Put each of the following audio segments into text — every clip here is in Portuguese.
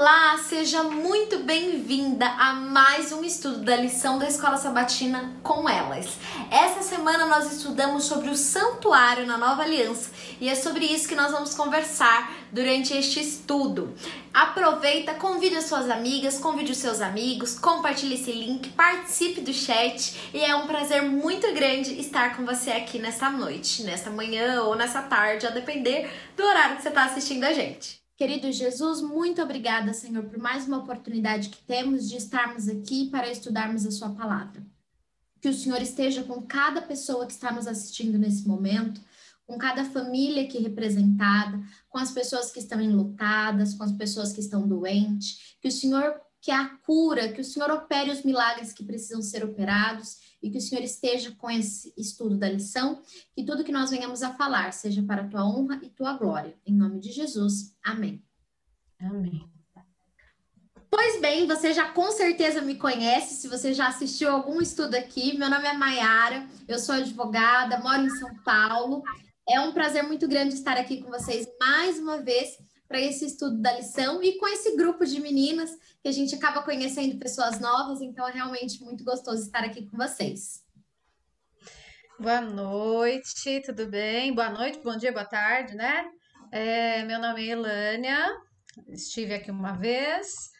Olá, seja muito bem-vinda a mais um estudo da lição da Escola Sabatina com elas. Essa semana nós estudamos sobre o santuário na Nova Aliança e é sobre isso que nós vamos conversar durante este estudo. Aproveita, convide as suas amigas, convide os seus amigos, compartilhe esse link, participe do chat e é um prazer muito grande estar com você aqui nesta noite, nesta manhã ou nessa tarde, a depender do horário que você está assistindo a gente. Querido Jesus, muito obrigada, Senhor, por mais uma oportunidade que temos de estarmos aqui para estudarmos a sua palavra. Que o Senhor esteja com cada pessoa que está nos assistindo nesse momento, com cada família aqui representada, com as pessoas que estão enlutadas, com as pessoas que estão doentes, que o Senhor, que a cura, que o Senhor opere os milagres que precisam ser operados e que o Senhor esteja com esse estudo da lição, que tudo que nós venhamos a falar seja para a tua honra e tua glória. Em nome de Jesus. Amém. Amém. Pois bem, você já com certeza me conhece, se você já assistiu algum estudo aqui. Meu nome é Maiara, eu sou advogada, moro em São Paulo. É um prazer muito grande estar aqui com vocês mais uma vez para esse estudo da lição e com esse grupo de meninas que a gente acaba conhecendo pessoas novas, então é realmente muito gostoso estar aqui com vocês. Boa noite, tudo bem? Boa noite, bom dia, boa tarde, né? Meu nome é Elânia, estive aqui uma vez,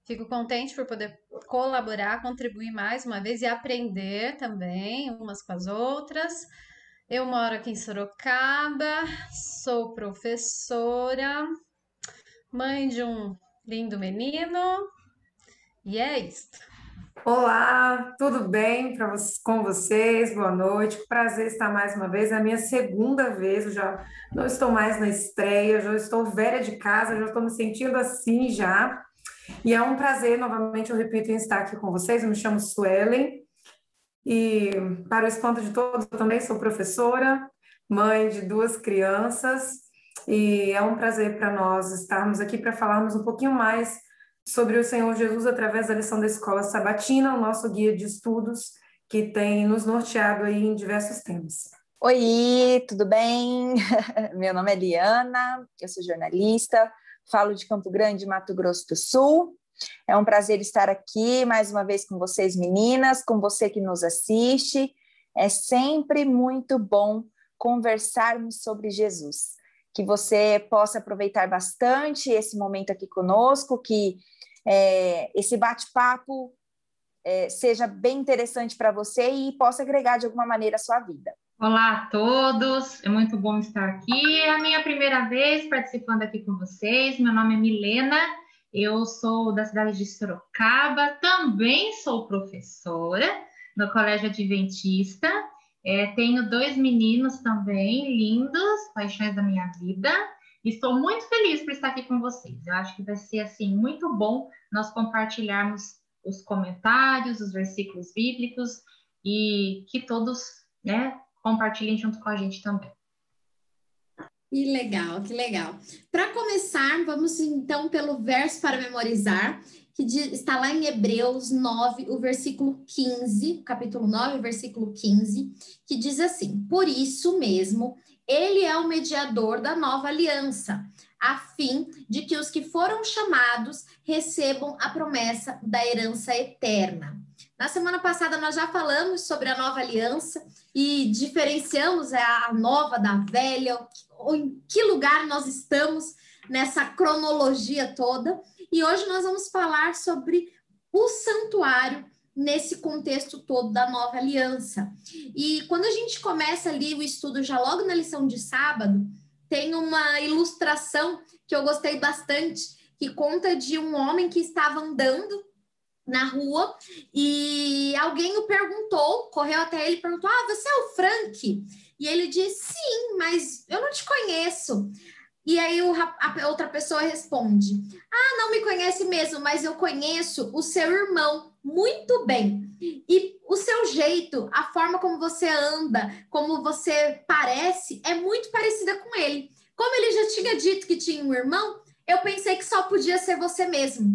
fico contente por poder colaborar, contribuir mais uma vez e aprender também umas com as outras. Eu moro aqui em Sorocaba, sou professora, mãe de um lindo menino, e é isso. Olá, tudo bem com vocês? Boa noite, prazer estar mais uma vez. É a minha segunda vez, eu já não estou mais na estreia, já estou velha de casa, já estou me sentindo assim já. E é um prazer, novamente, eu repito, em estar aqui com vocês. Eu me chamo Suelen e, para o espanto de todos, eu também sou professora, mãe de duas crianças, e é um prazer para nós estarmos aqui para falarmos um pouquinho mais sobre o Senhor Jesus através da lição da Escola Sabatina, o nosso guia de estudos que tem nos norteado aí em diversos temas. Oi, tudo bem? Meu nome é Liana, eu sou jornalista, falo de Campo Grande, Mato Grosso do Sul. É um prazer estar aqui mais uma vez com vocês, meninas, com você que nos assiste. É sempre muito bom conversarmos sobre Jesus. Que você possa aproveitar bastante esse momento aqui conosco, que esse bate-papo seja bem interessante para você e possa agregar de alguma maneira a sua vida. Olá a todos, é muito bom estar aqui. É a minha primeira vez participando aqui com vocês. Meu nome é Milena, eu sou da cidade de Sorocaba, também sou professora no Colégio Adventista. Tenho dois meninos também, lindos, paixões da minha vida. E estou muito feliz por estar aqui com vocês. Eu acho que vai ser assim muito bom nós compartilharmos os comentários, os versículos bíblicos e que todos, né, compartilhem junto com a gente também. Que legal, que legal. Para começar, vamos então pelo verso para memorizar, que está lá em Hebreus 9, o versículo 15, capítulo 9, versículo 15, que diz assim: por isso mesmo, ele é o mediador da nova aliança, a fim de que os que foram chamados recebam a promessa da herança eterna. Na semana passada nós já falamos sobre a nova aliança e diferenciamos a nova da velha, ou em que lugar nós estamos nessa cronologia toda. E hoje nós vamos falar sobre o santuário nesse contexto todo da nova aliança. E quando a gente começa ali o estudo já logo na lição de sábado, tem uma ilustração que eu gostei bastante, que conta de um homem que estava andando na rua e alguém o perguntou, correu até ele e perguntou: você é o Frank? E ele disse: sim, mas eu não te conheço. E aí a outra pessoa responde: não me conhece mesmo, mas eu conheço o seu irmão muito bem. E o seu jeito, a forma como você anda, como você parece, é muito parecida com ele. Como ele já tinha dito que tinha um irmão, eu pensei que só podia ser você mesmo.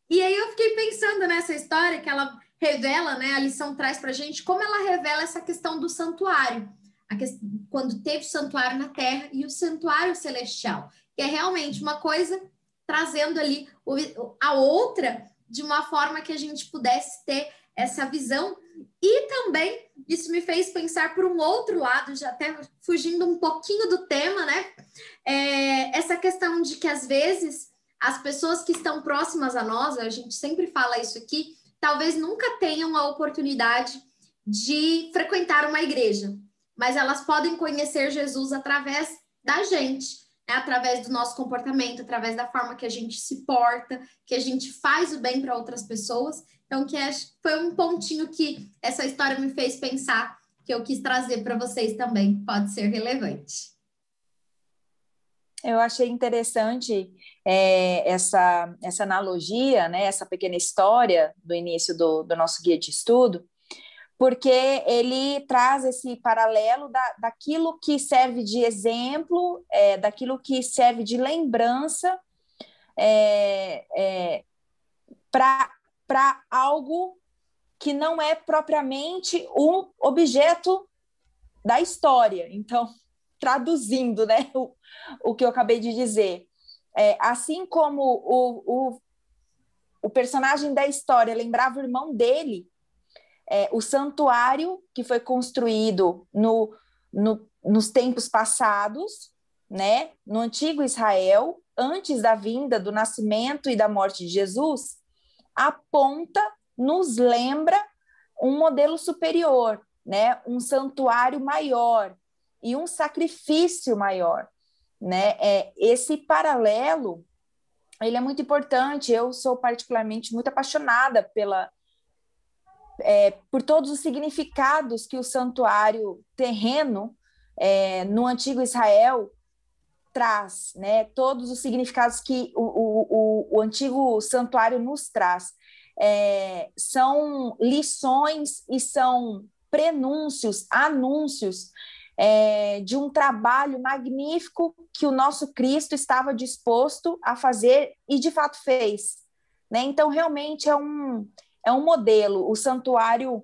E aí eu fiquei pensando nessa história que ela revela, né? A lição traz pra gente como ela revela essa questão do santuário. Quando teve o santuário na terra e o santuário celestial, que é realmente uma coisa trazendo ali a outra de uma forma que a gente pudesse ter essa visão. E também isso me fez pensar por um outro lado, já até fugindo um pouquinho do tema, né? Essa questão de que às vezes as pessoas que estão próximas a nós, a gente sempre fala isso aqui, talvez nunca tenham a oportunidade de frequentar uma igreja, mas elas podem conhecer Jesus através da gente, né? Através do nosso comportamento, através da forma que a gente se porta, que a gente faz o bem para outras pessoas. Então, foi um pontinho que essa história me fez pensar, que eu quis trazer para vocês também, pode ser relevante. Eu achei interessante essa analogia, né, essa pequena história do início do nosso guia de estudo, porque ele traz esse paralelo daquilo que serve de exemplo, daquilo que serve de lembrança para algo que não é propriamente um objeto da história. Então, traduzindo, né, o que eu acabei de dizer, assim como o personagem da história lembrava o irmão dele, o santuário que foi construído nos tempos passados, né, no antigo Israel, antes da vinda, do nascimento e da morte de Jesus, aponta, nos lembra um modelo superior, né, um santuário maior e um sacrifício maior, né? Esse paralelo, ele é muito importante. Eu sou particularmente muito apaixonada por todos os significados que o santuário terreno no antigo Israel traz, né? Todos os significados que o antigo santuário nos traz. São lições e são prenúncios, anúncios de um trabalho magnífico que o nosso Cristo estava disposto a fazer e de fato fez, né? Então realmente é um modelo. O santuário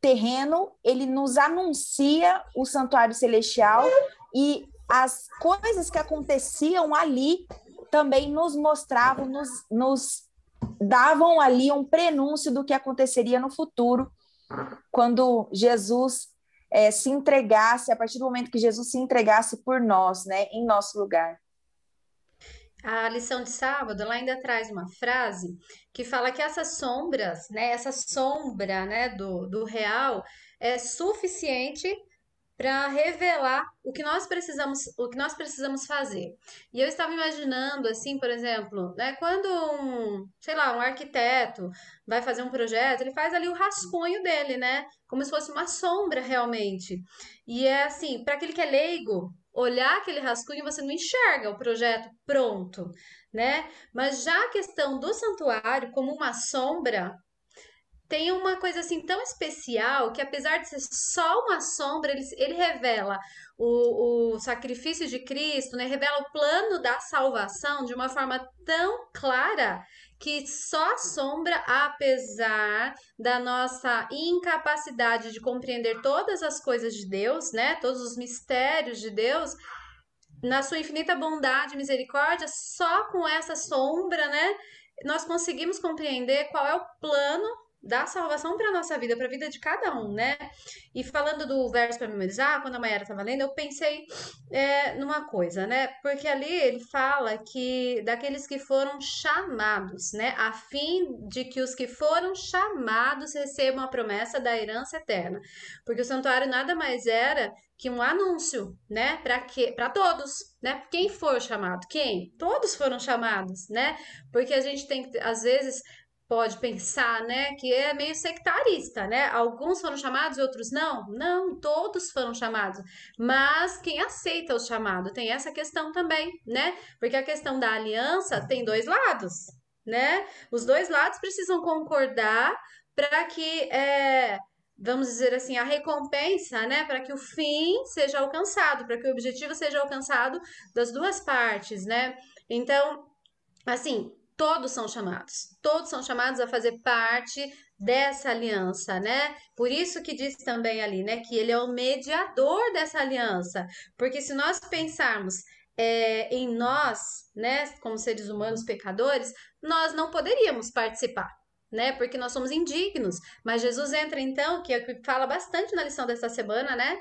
terreno, ele nos anuncia o santuário celestial, e as coisas que aconteciam ali também nos mostravam, nos davam ali um prenúncio do que aconteceria no futuro, quando Jesus se entregasse, a partir do momento que Jesus se entregasse por nós, né, em nosso lugar. A lição de sábado, ela ainda traz uma frase que fala que essas sombras, né, essa sombra, né, do real é suficiente para revelar o que nós precisamos fazer. E eu estava imaginando assim, por exemplo, né, quando sei lá, um arquiteto vai fazer um projeto, ele faz ali o rascunho dele, né, como se fosse uma sombra realmente. E é assim, para aquele que é leigo, olhar aquele rascunho, você não enxerga o projeto pronto, né? Mas já a questão do santuário como uma sombra tem uma coisa assim tão especial que, apesar de ser só uma sombra, ele revela o sacrifício de Cristo, né? Revela o plano da salvação de uma forma tão clara que só a sombra, apesar da nossa incapacidade de compreender todas as coisas de Deus, né? Todos os mistérios de Deus, na sua infinita bondade e misericórdia, só com essa sombra, né? Nós conseguimos compreender qual é o plano da salvação para a nossa vida, para a vida de cada um, né? E falando do verso para memorizar, quando a Mayara estava lendo, eu pensei numa coisa, né? Porque ali ele fala que daqueles que foram chamados, né? A fim de que os que foram chamados recebam a promessa da herança eterna. Porque o santuário nada mais era que um anúncio, né? Para todos, né? Quem for chamado? Quem? Todos foram chamados, né? Porque a gente tem que, às vezes, pode pensar, né, que é meio sectarista, né? Alguns foram chamados e outros não? Não, todos foram chamados. Mas quem aceita o chamado tem essa questão também, né? Porque a questão da aliança tem dois lados, né? Os dois lados precisam concordar para que vamos dizer assim, a recompensa, né, para que o fim seja alcançado, para que o objetivo seja alcançado das duas partes, né? Então, assim, todos são chamados a fazer parte dessa aliança, né? Por isso que diz também ali, né, que ele é o mediador dessa aliança, porque se nós pensarmos em nós, né, como seres humanos pecadores, nós não poderíamos participar, né, porque nós somos indignos. Mas Jesus entra então, que é o que fala bastante na lição dessa semana, né,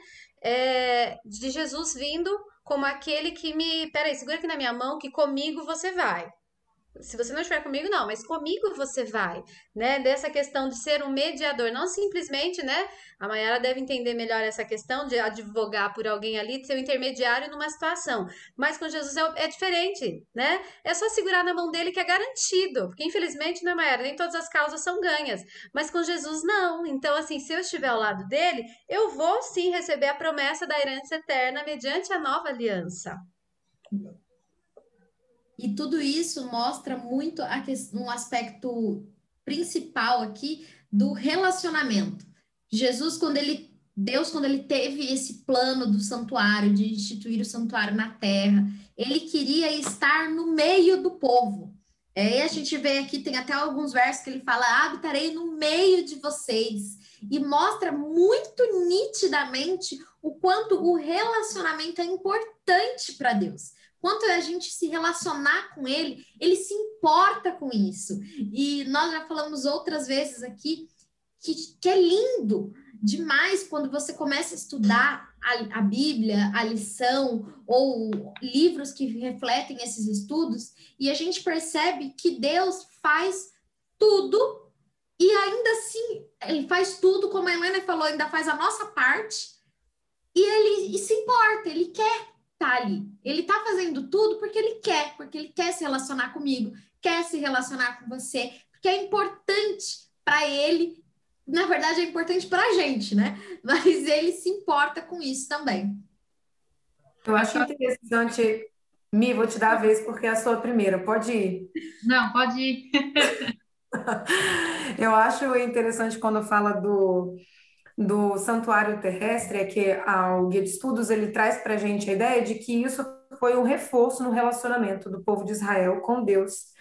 de Jesus vindo como aquele que peraí, segura aqui na minha mão que comigo você vai. Se você não estiver comigo, não, mas comigo você vai, né? Dessa questão de ser um mediador, não simplesmente, né? A Mayara deve entender melhor essa questão de advogar por alguém ali, de ser um intermediário numa situação. Mas com Jesus é diferente, né? É só segurar na mão dele que é garantido. Porque, infelizmente, né, Mayara? Nem todas as causas são ganhas. Mas com Jesus, não. Então, assim, se eu estiver ao lado dele, eu vou sim receber a promessa da herança eterna mediante a nova aliança. E tudo isso mostra muito um aspecto principal aqui do relacionamento. Deus, quando ele teve esse plano do santuário, de instituir o santuário na terra, ele queria estar no meio do povo. E a gente vê aqui, tem até alguns versos que ele fala: habitarei no meio de vocês. E mostra muito nitidamente o quanto o relacionamento é importante para Deus. Quanto a gente se relacionar com ele se importa com isso. E nós já falamos outras vezes aqui que é lindo demais quando você começa a estudar a Bíblia, a lição, ou livros que refletem esses estudos, e a gente percebe que Deus faz tudo, e ainda assim, ele faz tudo, como a Helena falou, ainda faz a nossa parte, e ele se importa, ele quer tá ali. Ele tá fazendo tudo porque ele quer se relacionar comigo, quer se relacionar com você, porque é importante para ele. Na verdade, é importante para a gente, né? Mas ele se importa com isso também. Eu acho interessante, Mi, vou te dar a vez porque é a sua primeira. Pode ir. Não, pode ir. Eu acho interessante quando fala do santuário terrestre, é que o Guia de Estudos ele traz para a gente a ideia de que isso foi um reforço no relacionamento do povo de Israel com Deus.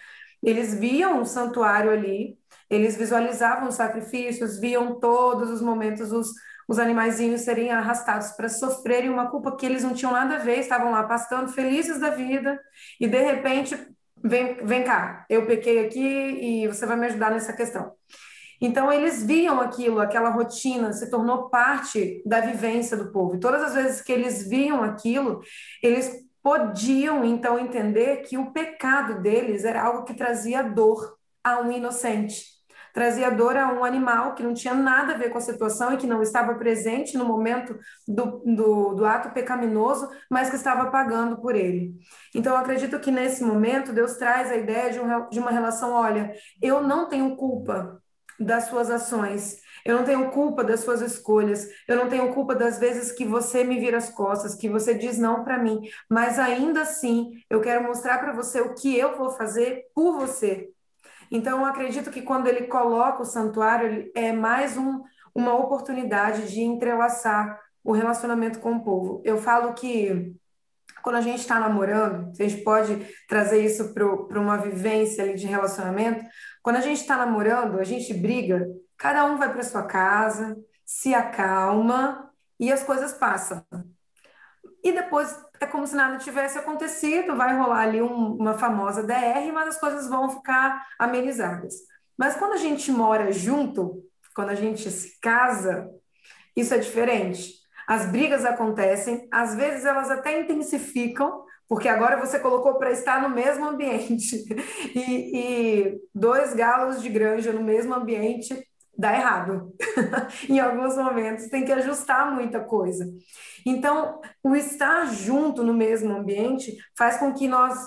Eles viam o santuário ali, eles visualizavam os sacrifícios, viam todos os momentos os animaizinhos serem arrastados para sofrerem uma culpa que eles não tinham nada a ver, estavam lá pastando felizes da vida, e de repente, vem cá, eu pequei aqui e você vai me ajudar nessa questão. Então, eles viam aquilo, aquela rotina, se tornou parte da vivência do povo. E todas as vezes que eles viam aquilo, eles podiam, então, entender que o pecado deles era algo que trazia dor a um inocente. Trazia dor a um animal que não tinha nada a ver com a situação e que não estava presente no momento do ato pecaminoso, mas que estava pagando por ele. Então, eu acredito que nesse momento, Deus traz a ideia de uma relação: olha, eu não tenho culpa das suas ações, eu não tenho culpa das suas escolhas, eu não tenho culpa das vezes que você me vira as costas, que você diz não para mim, mas ainda assim eu quero mostrar para você o que eu vou fazer por você. Então eu acredito que quando ele coloca o santuário, é mais uma oportunidade de entrelaçar o relacionamento com o povo. Eu falo que quando a gente está namorando, a gente pode trazer isso para uma vivência ali de relacionamento. Quando a gente está namorando, a gente briga, cada um vai para sua casa, se acalma e as coisas passam. E depois é como se nada tivesse acontecido, vai rolar ali uma famosa DR, mas as coisas vão ficar amenizadas. Mas quando a gente mora junto, quando a gente se casa, isso é diferente. As brigas acontecem, às vezes elas até intensificam, porque agora você colocou para estar no mesmo ambiente. E dois galos de granja no mesmo ambiente dá errado. Em alguns momentos tem que ajustar muita coisa. Então, o estar junto no mesmo ambiente faz com que nós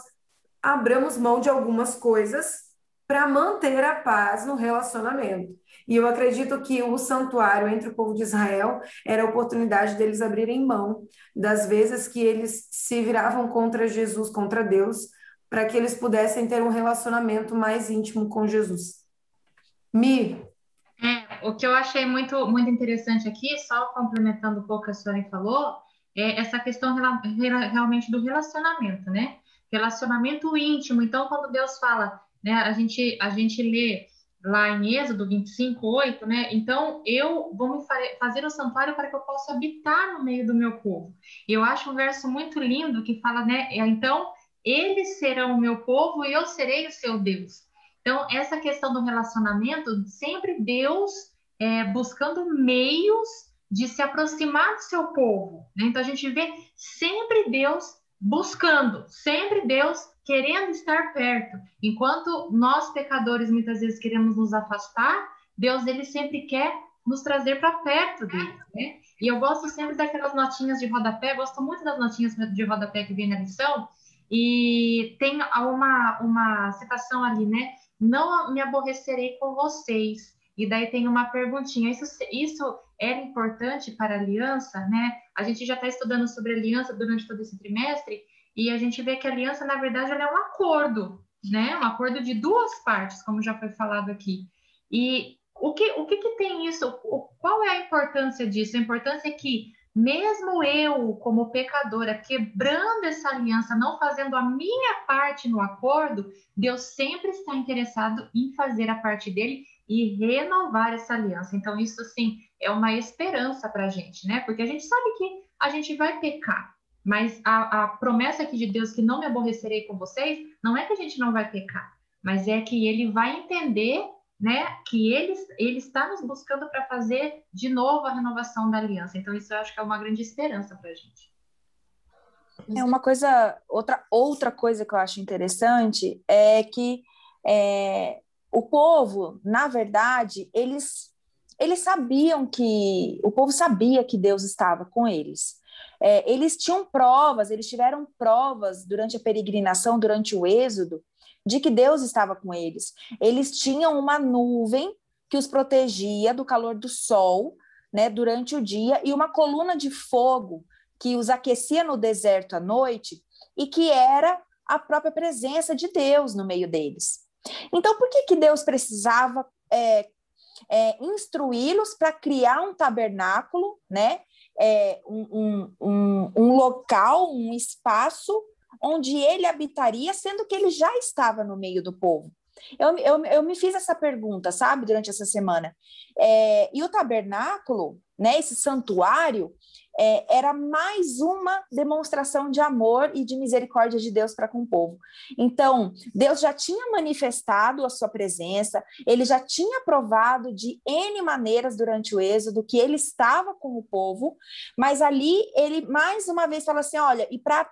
abramos mão de algumas coisas para manter a paz no relacionamento. E eu acredito que o santuário entre o povo de Israel era a oportunidade deles abrirem mão das vezes que eles se viravam contra Jesus, contra Deus, para que eles pudessem ter um relacionamento mais íntimo com Jesus. Mi? O que eu achei muito, muito interessante aqui, só complementando um pouco o que a senhora falou, é essa questão realmente do relacionamento, né? Relacionamento íntimo. Então, quando Deus fala, né, a gente lê lá em Êxodo 25:8, né? Então, eu vou fazer o santuário para que eu possa habitar no meio do meu povo. E eu acho um verso muito lindo que fala, né? Então, eles serão o meu povo e eu serei o seu Deus. Então, essa questão do relacionamento, sempre Deus buscando meios de se aproximar do seu povo, né? Então, a gente vê sempre Deus buscando, sempre Deus querendo estar perto. Enquanto nós, pecadores, muitas vezes queremos nos afastar, Deus, ele sempre quer nos trazer para perto dele, né? E eu gosto sempre daquelas notinhas de rodapé, gosto muito das notinhas de rodapé que vem na lição, e tem uma citação ali, né? Não me aborrecerei com vocês. E daí tem uma perguntinha, isso era importante para a aliança, né? A gente já está estudando sobre aliança durante todo esse trimestre, e a gente vê que a aliança, na verdade, ela é um acordo, né? Um acordo de duas partes, como já foi falado aqui. E o que tem isso? Qual é a importância disso? A importância é que, mesmo eu, como pecadora, quebrando essa aliança, não fazendo a minha parte no acordo, Deus sempre está interessado em fazer a parte dele e renovar essa aliança. Então, isso, assim, é uma esperança para a gente, né? Porque a gente sabe que a gente vai pecar. Mas a promessa aqui de Deus, que não me aborrecerei com vocês, não é que a gente não vai pecar, mas é que ele vai entender, né, que ele está nos buscando para fazer de novo a renovação da aliança. Então, isso eu acho que é uma grande esperança para a gente. É uma coisa, outra coisa que eu acho interessante é que o povo, na verdade, eles sabiam o povo sabia que Deus estava com eles. Eles tiveram provas durante a peregrinação, durante o Êxodo, de que Deus estava com eles. Eles tinham uma nuvem que os protegia do calor do sol, né, durante o dia, e uma coluna de fogo que os aquecia no deserto à noite, e que era a própria presença de Deus no meio deles. Então, por que Deus precisava instruí-los para criar um tabernáculo, né? Um local, um espaço onde ele habitaria, sendo que ele já estava no meio do povo? Eu me fiz essa pergunta, sabe, durante essa semana. E o tabernáculo, né, esse santuário, era mais uma demonstração de amor e de misericórdia de Deus para com o povo. Então, Deus já tinha manifestado a sua presença, ele já tinha provado de N maneiras durante o Êxodo que ele estava com o povo, mas ali ele mais uma vez fala assim, olha, e para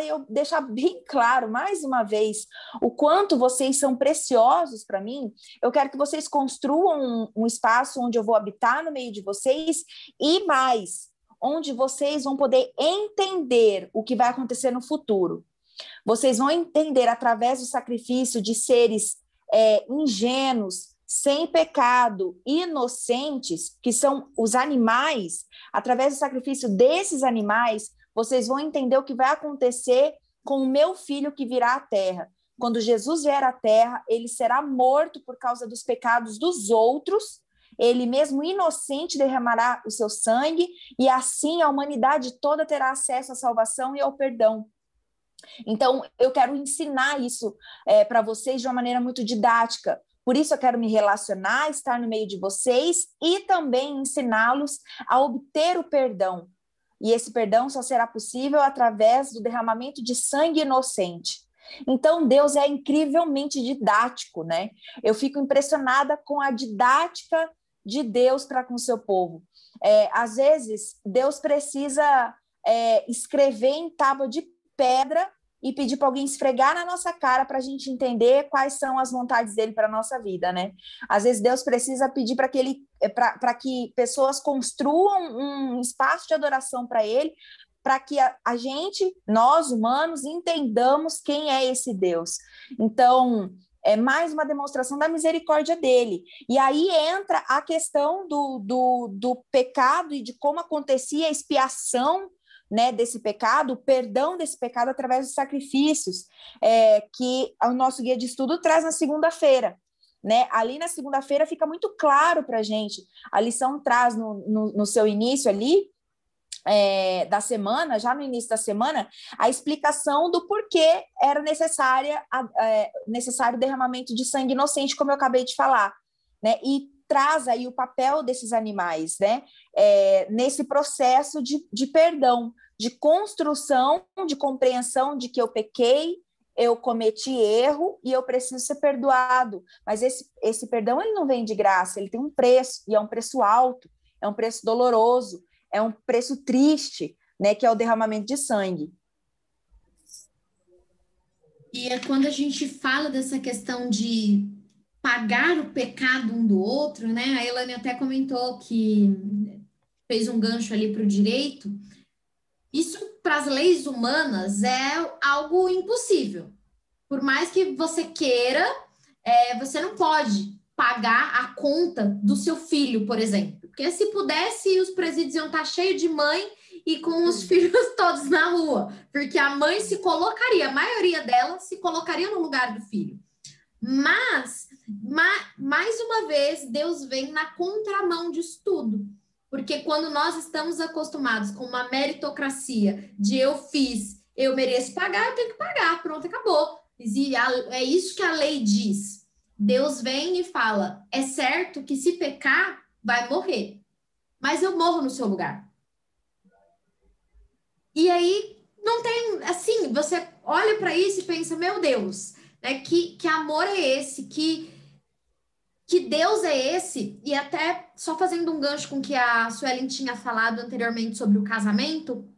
eu deixar bem claro, mais uma vez, o quanto vocês são preciosos para mim, eu quero que vocês construam um espaço onde eu vou habitar no meio de vocês, e mais, onde vocês vão poder entender o que vai acontecer no futuro. Vocês vão entender através do sacrifício de seres ingênuos, sem pecado, inocentes, que são os animais. Através do sacrifício desses animais, vocês vão entender o que vai acontecer com o meu filho que virá à terra. Quando Jesus vier à terra, ele será morto por causa dos pecados dos outros, ele mesmo inocente derramará o seu sangue, e assim a humanidade toda terá acesso à salvação e ao perdão. Então, eu quero ensinar isso para vocês de uma maneira muito didática. Por isso eu quero me relacionar, estar no meio de vocês e também ensiná-los a obter o perdão. E esse perdão só será possível através do derramamento de sangue inocente. Então, Deus é incrivelmente didático, né? Eu fico impressionada com a didática de Deus para com o seu povo. Às vezes, Deus precisa escrever em tábua de pedra e pedir para alguém esfregar na nossa cara para a gente entender quais são as vontades dele para a nossa vida, né? Às vezes Deus precisa pedir para que pessoas construam um espaço de adoração para ele, para que a gente, nós humanos, entendamos quem é esse Deus. Então, é mais uma demonstração da misericórdia dele. E aí entra a questão do pecado e de como acontecia a expiação, né, desse pecado, o perdão desse pecado através dos sacrifícios, que o nosso guia de estudo traz na segunda-feira. Né? Ali na segunda-feira fica muito claro para a gente. A lição traz no seu início ali da semana, já no início da semana, a explicação do porquê era necessário o derramamento de sangue inocente, como eu acabei de falar, né? E traz aí o papel desses animais, né? Nesse processo de perdão, de construção, de compreensão de que eu pequei, eu cometi erro e eu preciso ser perdoado. Mas esse perdão, ele não vem de graça, ele tem um preço, e é um preço alto, é um preço doloroso, é um preço triste, né, que é o derramamento de sangue. E é quando a gente fala dessa questão de pagar o pecado um do outro, né? A Elane até comentou que fez um gancho ali para o direito. Isso, para as leis humanas, é algo impossível. Por mais que você queira, você não pode pagar a conta do seu filho, por exemplo. Porque se pudesse, os presídios iam estar cheios de mãe e com os filhos todos na rua. Porque a mãe se colocaria, a maioria delas se colocaria no lugar do filho. Mas, mais uma vez, Deus vem na contramão disso tudo. Porque quando nós estamos acostumados com uma meritocracia de eu fiz, eu mereço pagar, eu tenho que pagar, pronto, acabou. E é isso que a lei diz. Deus vem e fala, é certo que se pecar, vai morrer. Mas eu morro no seu lugar. E aí, não tem, assim, você olha para isso e pensa, meu Deus, né, que amor é esse, que Deus é esse, e até só fazendo um gancho com o que a Suelen tinha falado anteriormente sobre o casamento,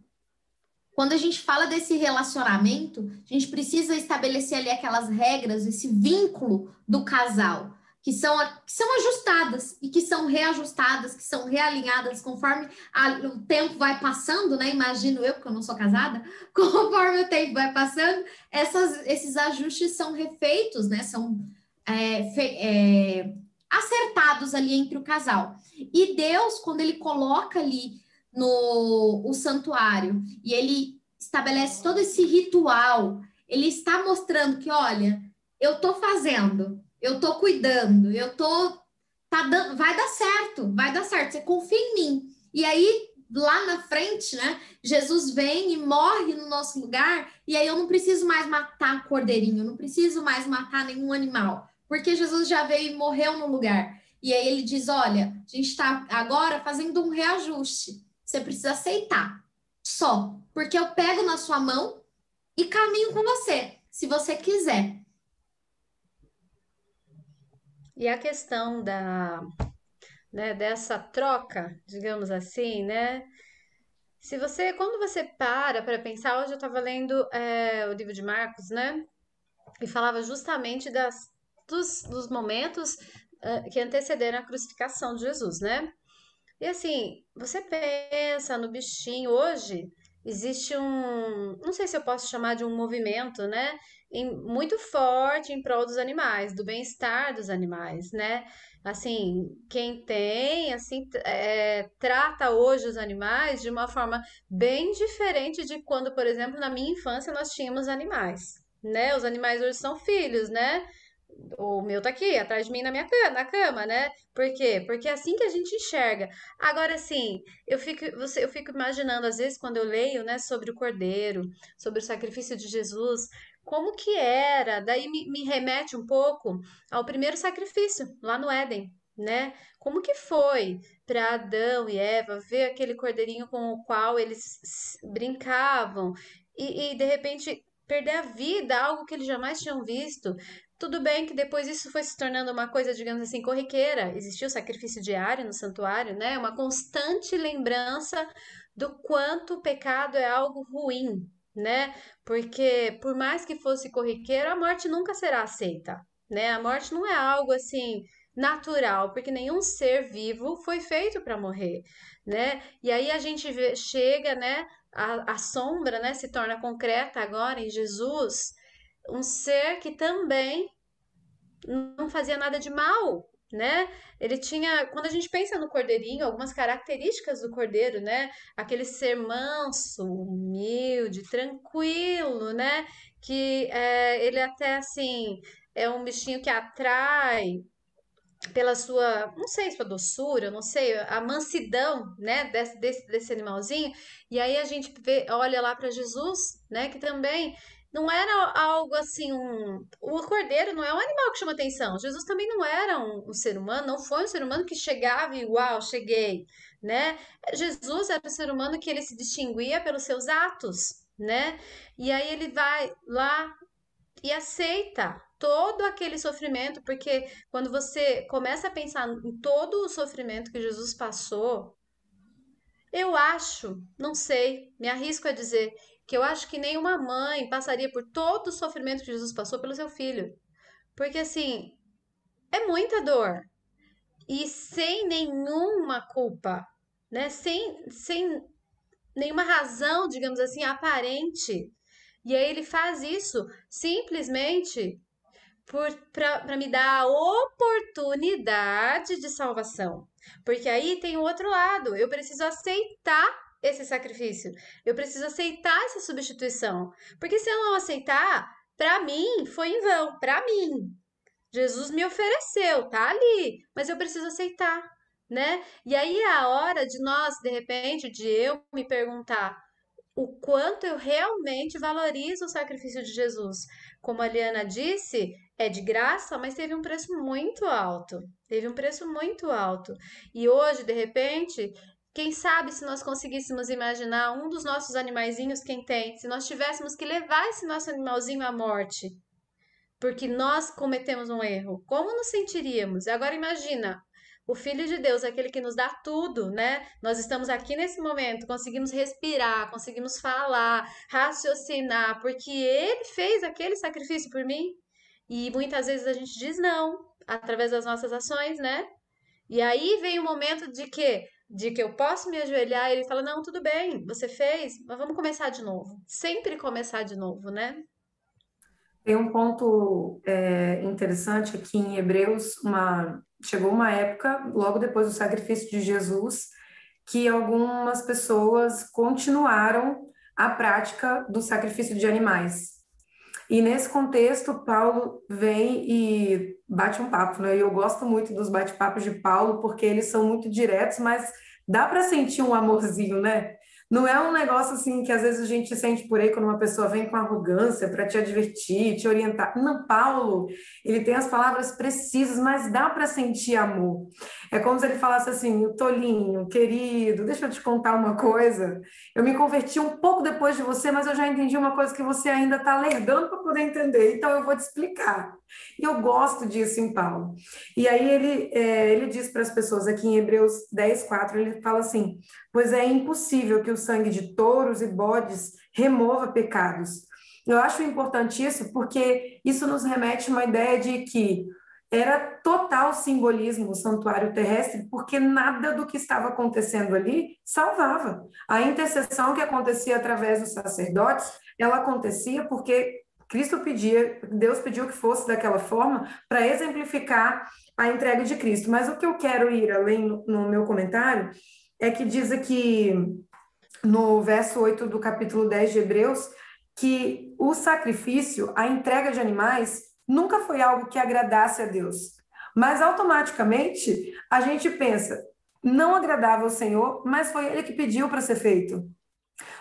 quando a gente fala desse relacionamento, a gente precisa estabelecer ali aquelas regras, esse vínculo do casal, que são ajustadas e que são reajustadas, que são realinhadas conforme o tempo vai passando, né? Imagino eu, porque eu não sou casada, conforme o tempo vai passando, esses ajustes são refeitos, né? São acertados ali entre o casal. E Deus, quando ele coloca ali no santuário e ele estabelece todo esse ritual, ele está mostrando que, olha, eu estou fazendo, eu estou cuidando, vai dar certo, você confia em mim. E aí, lá na frente, né, Jesus vem e morre no nosso lugar, e aí eu não preciso mais matar cordeirinho, eu não preciso mais matar nenhum animal, porque Jesus já veio e morreu no lugar. E aí ele diz, olha, a gente está agora fazendo um reajuste, você precisa aceitar, só, porque eu pego na sua mão e caminho com você, se você quiser. E a questão dessa troca, digamos assim, né? Quando você para pensar, hoje eu estava lendo o livro de Marcos, né? E falava justamente dos momentos que antecederam a crucificação de Jesus, né? E assim, você pensa no bichinho, hoje existe não sei se eu posso chamar de um movimento, né? Muito forte em prol dos animais, do bem-estar dos animais, né? Assim, quem tem, assim, trata hoje os animais de uma forma bem diferente de quando, por exemplo, na minha infância nós tínhamos animais, né? Os animais hoje são filhos, né? O meu tá aqui, atrás de mim na cama, né? Por quê? Porque é assim que a gente enxerga. Agora, assim, eu fico imaginando, às vezes, quando eu leio, né, sobre o Cordeiro, sobre o sacrifício de Jesus, como que era? Daí me remete um pouco ao primeiro sacrifício, lá no Éden, né? Como que foi para Adão e Eva ver aquele cordeirinho com o qual eles brincavam e de repente perder a vida, algo que eles jamais tinham visto. Tudo bem que depois isso foi se tornando uma coisa, digamos assim, corriqueira. Existiu o sacrifício diário no santuário, né? Uma constante lembrança do quanto o pecado é algo ruim, né? Porque por mais que fosse corriqueiro, a morte nunca será aceita, né? A morte não é algo assim natural, porque nenhum ser vivo foi feito para morrer, né? E aí a gente chega, né? A sombra, né? Se torna concreta agora em Jesus, um ser que também não fazia nada de mal, né? Ele tinha, quando a gente pensa no cordeirinho, algumas características do cordeiro, né? Aquele ser manso, humilde, tranquilo, né? Que ele até assim é um bichinho que atrai pela sua, não sei, sua doçura, não sei, a mansidão, né, desse animalzinho. E aí a gente olha lá para Jesus, né, que também não era algo assim, o cordeiro não é um animal que chama atenção. Jesus também não era um ser humano, não foi um ser humano que chegava e, uau, cheguei, né? Jesus era um ser humano que ele se distinguia pelos seus atos, né? E aí ele vai lá e aceita todo aquele sofrimento, porque quando você começa a pensar em todo o sofrimento que Jesus passou, eu acho, não sei, me arrisco a dizer que eu acho que nenhuma mãe passaria por todo o sofrimento que Jesus passou pelo seu filho. Porque assim, é muita dor e sem nenhuma culpa, né? Sem nenhuma razão, digamos assim, aparente. E aí ele faz isso simplesmente para me dar a oportunidade de salvação. Porque aí tem o outro lado, eu preciso aceitar esse sacrifício, eu preciso aceitar essa substituição. Porque se eu não aceitar, para mim foi em vão, para mim. Jesus me ofereceu, tá ali, mas eu preciso aceitar, né? E aí é a hora de nós, de repente, de eu me perguntar o quanto eu realmente valorizo o sacrifício de Jesus. Como a Liana disse, é de graça, mas teve um preço muito alto. Teve um preço muito alto. E hoje, de repente, quem sabe se nós conseguíssemos imaginar um dos nossos animaizinhos, quem tem, se nós tivéssemos que levar esse nosso animalzinho à morte, porque nós cometemos um erro, como nos sentiríamos? Agora imagina, o Filho de Deus, aquele que nos dá tudo, né? Nós estamos aqui nesse momento, conseguimos respirar, conseguimos falar, raciocinar, porque ele fez aquele sacrifício por mim. E muitas vezes a gente diz não, através das nossas ações, né? E aí vem o momento de que eu posso me ajoelhar e ele fala: "Não, tudo bem, você fez, mas vamos começar de novo". Sempre começar de novo, né? Tem um ponto interessante aqui em Hebreus, chegou uma época, logo depois do sacrifício de Jesus, que algumas pessoas continuaram a prática do sacrifício de animais. E nesse contexto, Paulo vem e bate um papo, né? E eu gosto muito dos bate-papos de Paulo, porque eles são muito diretos, mas dá para sentir um amorzinho, né? Não é um negócio assim que às vezes a gente sente por aí quando uma pessoa vem com arrogância para te advertir, te orientar. Não, Paulo, ele tem as palavras precisas, mas dá para sentir amor. É como se ele falasse assim: Tolinho, querido, deixa eu te contar uma coisa. Eu me converti um pouco depois de você, mas eu já entendi uma coisa que você ainda está lerdando para poder entender. Então eu vou te explicar. E eu gosto disso em Paulo. E aí ele diz para as pessoas aqui em Hebreus 10:4, ele fala assim: pois é impossível que o sangue de touros e bodes remova pecados. Eu acho importante isso porque isso nos remete a uma ideia de que era total simbolismo o santuário terrestre, porque nada do que estava acontecendo ali salvava. A intercessão que acontecia através dos sacerdotes, ela acontecia porque Cristo pedia, Deus pediu que fosse daquela forma para exemplificar a entrega de Cristo. Mas o que eu quero ir além no meu comentário é que diz aqui no verso 8 do capítulo 10 de Hebreus que o sacrifício, a entrega de animais, nunca foi algo que agradasse a Deus. Mas automaticamente a gente pensa, não agradava ao Senhor, mas foi Ele que pediu para ser feito.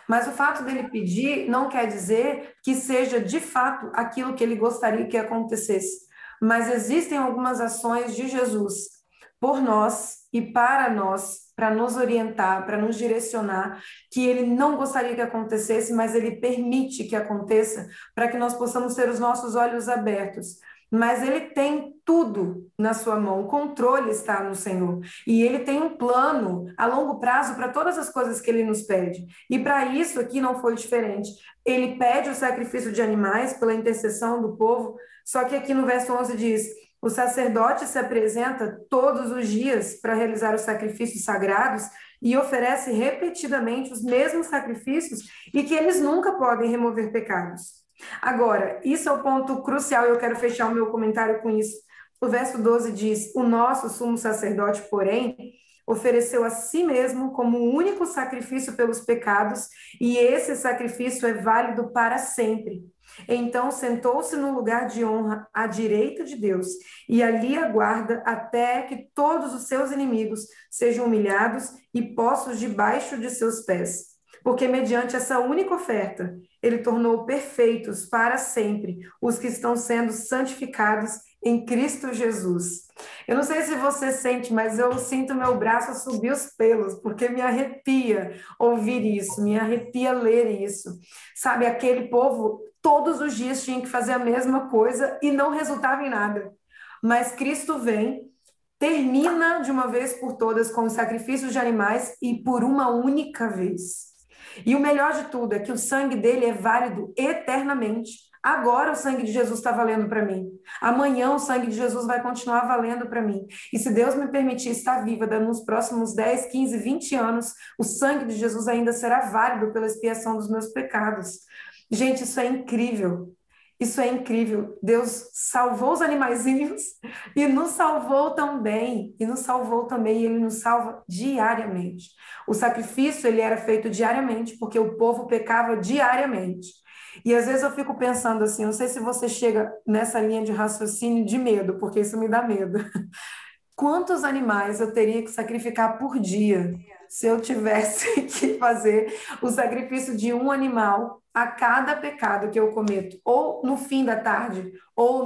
Mas o fato dele pedir não quer dizer que seja de fato aquilo que ele gostaria que acontecesse. Mas existem algumas ações de Jesus por nós e para nós, para nos orientar, para nos direcionar, que ele não gostaria que acontecesse, mas ele permite que aconteça para que nós possamos ter os nossos olhos abertos. Mas ele tem tudo na sua mão, o controle está no Senhor. E ele tem um plano a longo prazo para todas as coisas que ele nos pede. E para isso aqui não foi diferente. Ele pede o sacrifício de animais pela intercessão do povo, só que aqui no verso 11 diz: o sacerdote se apresenta todos os dias para realizar os sacrifícios sagrados e oferece repetidamente os mesmos sacrifícios e que eles nunca podem remover pecados. Agora, isso é o ponto crucial e eu quero fechar o meu comentário com isso. O verso 12 diz: o nosso sumo sacerdote, porém, ofereceu a si mesmo como o único sacrifício pelos pecados, e esse sacrifício é válido para sempre. Então sentou-se no lugar de honra à direita de Deus, e ali aguarda até que todos os seus inimigos sejam humilhados e postos debaixo de seus pés. Porque mediante essa única oferta, ele tornou perfeitos para sempre os que estão sendo santificados em Cristo Jesus. Eu não sei se você sente, mas eu sinto meu braço subir os pelos, porque me arrepia ouvir isso, me arrepia ler isso. Sabe, aquele povo todos os dias tinha que fazer a mesma coisa e não resultava em nada. Mas Cristo vem, termina de uma vez por todas com os sacrifícios de animais e por uma única vez. E o melhor de tudo é que o sangue dele é válido eternamente. Agora o sangue de Jesus está valendo para mim. Amanhã o sangue de Jesus vai continuar valendo para mim. E se Deus me permitir estar viva nos próximos 10, 15, 20 anos, o sangue de Jesus ainda será válido pela expiação dos meus pecados. Gente, isso é incrível. Isso é incrível. Deus salvou os animaizinhos e nos salvou também. E nos salvou também, e Ele nos salva diariamente. O sacrifício, ele era feito diariamente, porque o povo pecava diariamente. E às vezes eu fico pensando assim, não sei se você chega nessa linha de raciocínio de medo, porque isso me dá medo. Quantos animais eu teria que sacrificar por dia se eu tivesse que fazer o sacrifício de um animal a cada pecado que eu cometo, ou no fim da tarde, ou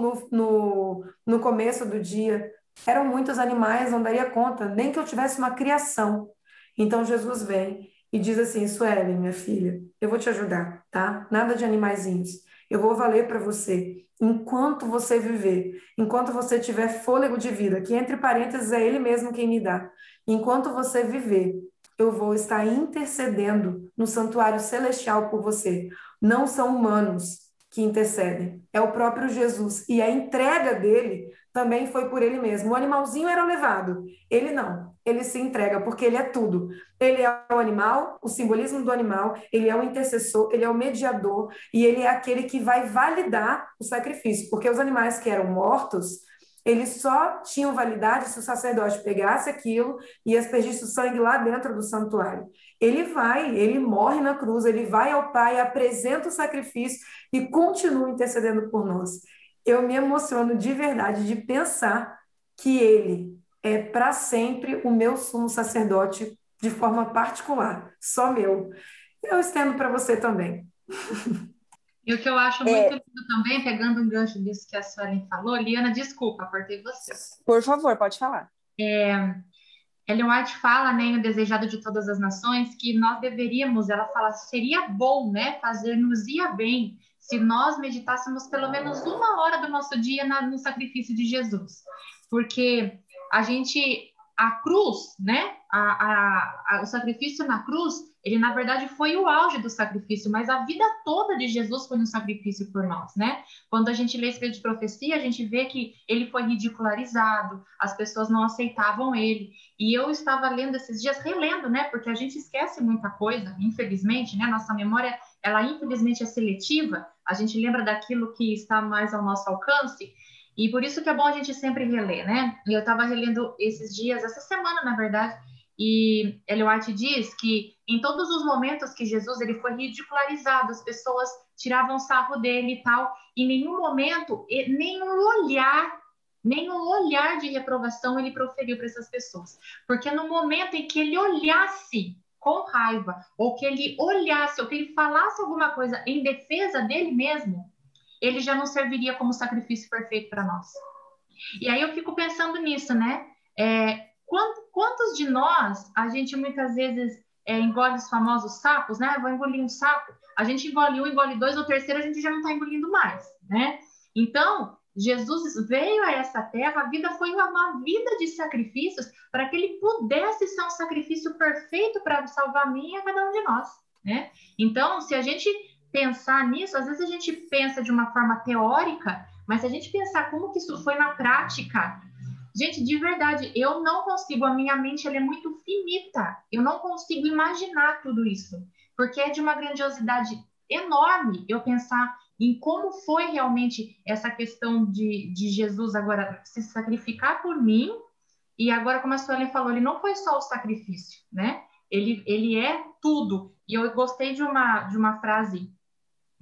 no começo do dia? Eram muitos animais, não daria conta, nem que eu tivesse uma criação. Então Jesus vem e diz assim: Suelen, minha filha, eu vou te ajudar, tá? Nada de animaizinhos. Eu vou valer para você enquanto você viver, enquanto você tiver fôlego de vida, que entre parênteses é Ele mesmo quem me dá. Enquanto você viver, eu vou estar intercedendo no santuário celestial por você. Não são humanos que intercedem, é o próprio Jesus. E a entrega dele também foi por ele mesmo. O animalzinho era levado, ele não. Ele se entrega porque ele é tudo. Ele é o animal, o simbolismo do animal, ele é o intercessor, ele é o mediador e ele é aquele que vai validar o sacrifício, porque os animais que eram mortos, eles só tinham validade se o sacerdote pegasse aquilo e aspergisse o sangue lá dentro do santuário. Ele morre na cruz, ele vai ao Pai, apresenta o sacrifício e continua intercedendo por nós. Eu me emociono de verdade de pensar que ele é para sempre o meu sumo sacerdote de forma particular, só meu. Eu estendo para você também. E o que eu acho muito lindo também, pegando um gancho disso que a Suelen falou, Liana, desculpa, cortei você. Por favor, pode falar. Ellen White fala, né, em O Desejado de Todas as Nações, que nós deveríamos, ela fala, seria bom, né, fazer-nos-ia bem se nós meditássemos pelo menos 1 hora do nosso dia no sacrifício de Jesus. Porque a cruz, né, o sacrifício na cruz, ele na verdade foi o auge do sacrifício, mas a vida toda de Jesus foi um sacrifício por nós, né? Quando a gente lê Espírito de Profecia, a gente vê que ele foi ridicularizado, as pessoas não aceitavam ele. E eu estava lendo esses dias, relendo, né? Porque a gente esquece muita coisa, infelizmente, né? Nossa memória, ela infelizmente é seletiva, a gente lembra daquilo que está mais ao nosso alcance. E por isso que é bom a gente sempre reler, né? E eu estava relendo esses dias, essa semana, na verdade, e Ellen White diz que em todos os momentos que Jesus ele foi ridicularizado, as pessoas tiravam sarro dele e tal, em nenhum momento, nenhum olhar de reprovação ele proferiu para essas pessoas. Porque no momento em que ele olhasse com raiva, ou que ele olhasse, ou que ele falasse alguma coisa em defesa dele mesmo, ele já não serviria como sacrifício perfeito para nós. E aí eu fico pensando nisso, né? Quantos de nós, a gente muitas vezes engole os famosos sapos, né? Vou engolir um sapo. A gente engole um, engole dois, no terceiro a gente já não está engolindo mais, né? Então, Jesus veio a essa terra, a vida foi uma vida de sacrifícios para que ele pudesse ser um sacrifício perfeito para salvar a mim e a cada um de nós, né? Então, se a gente pensar nisso, às vezes a gente pensa de uma forma teórica, mas se a gente pensar como que isso foi na prática, gente, de verdade, eu não consigo, a minha mente ela é muito finita, eu não consigo imaginar tudo isso, porque é de uma grandiosidade enorme eu pensar em como foi realmente essa questão de Jesus agora se sacrificar por mim E agora, como a Suelen falou, ele não foi só o sacrifício, né? Ele é tudo. E eu gostei de uma frase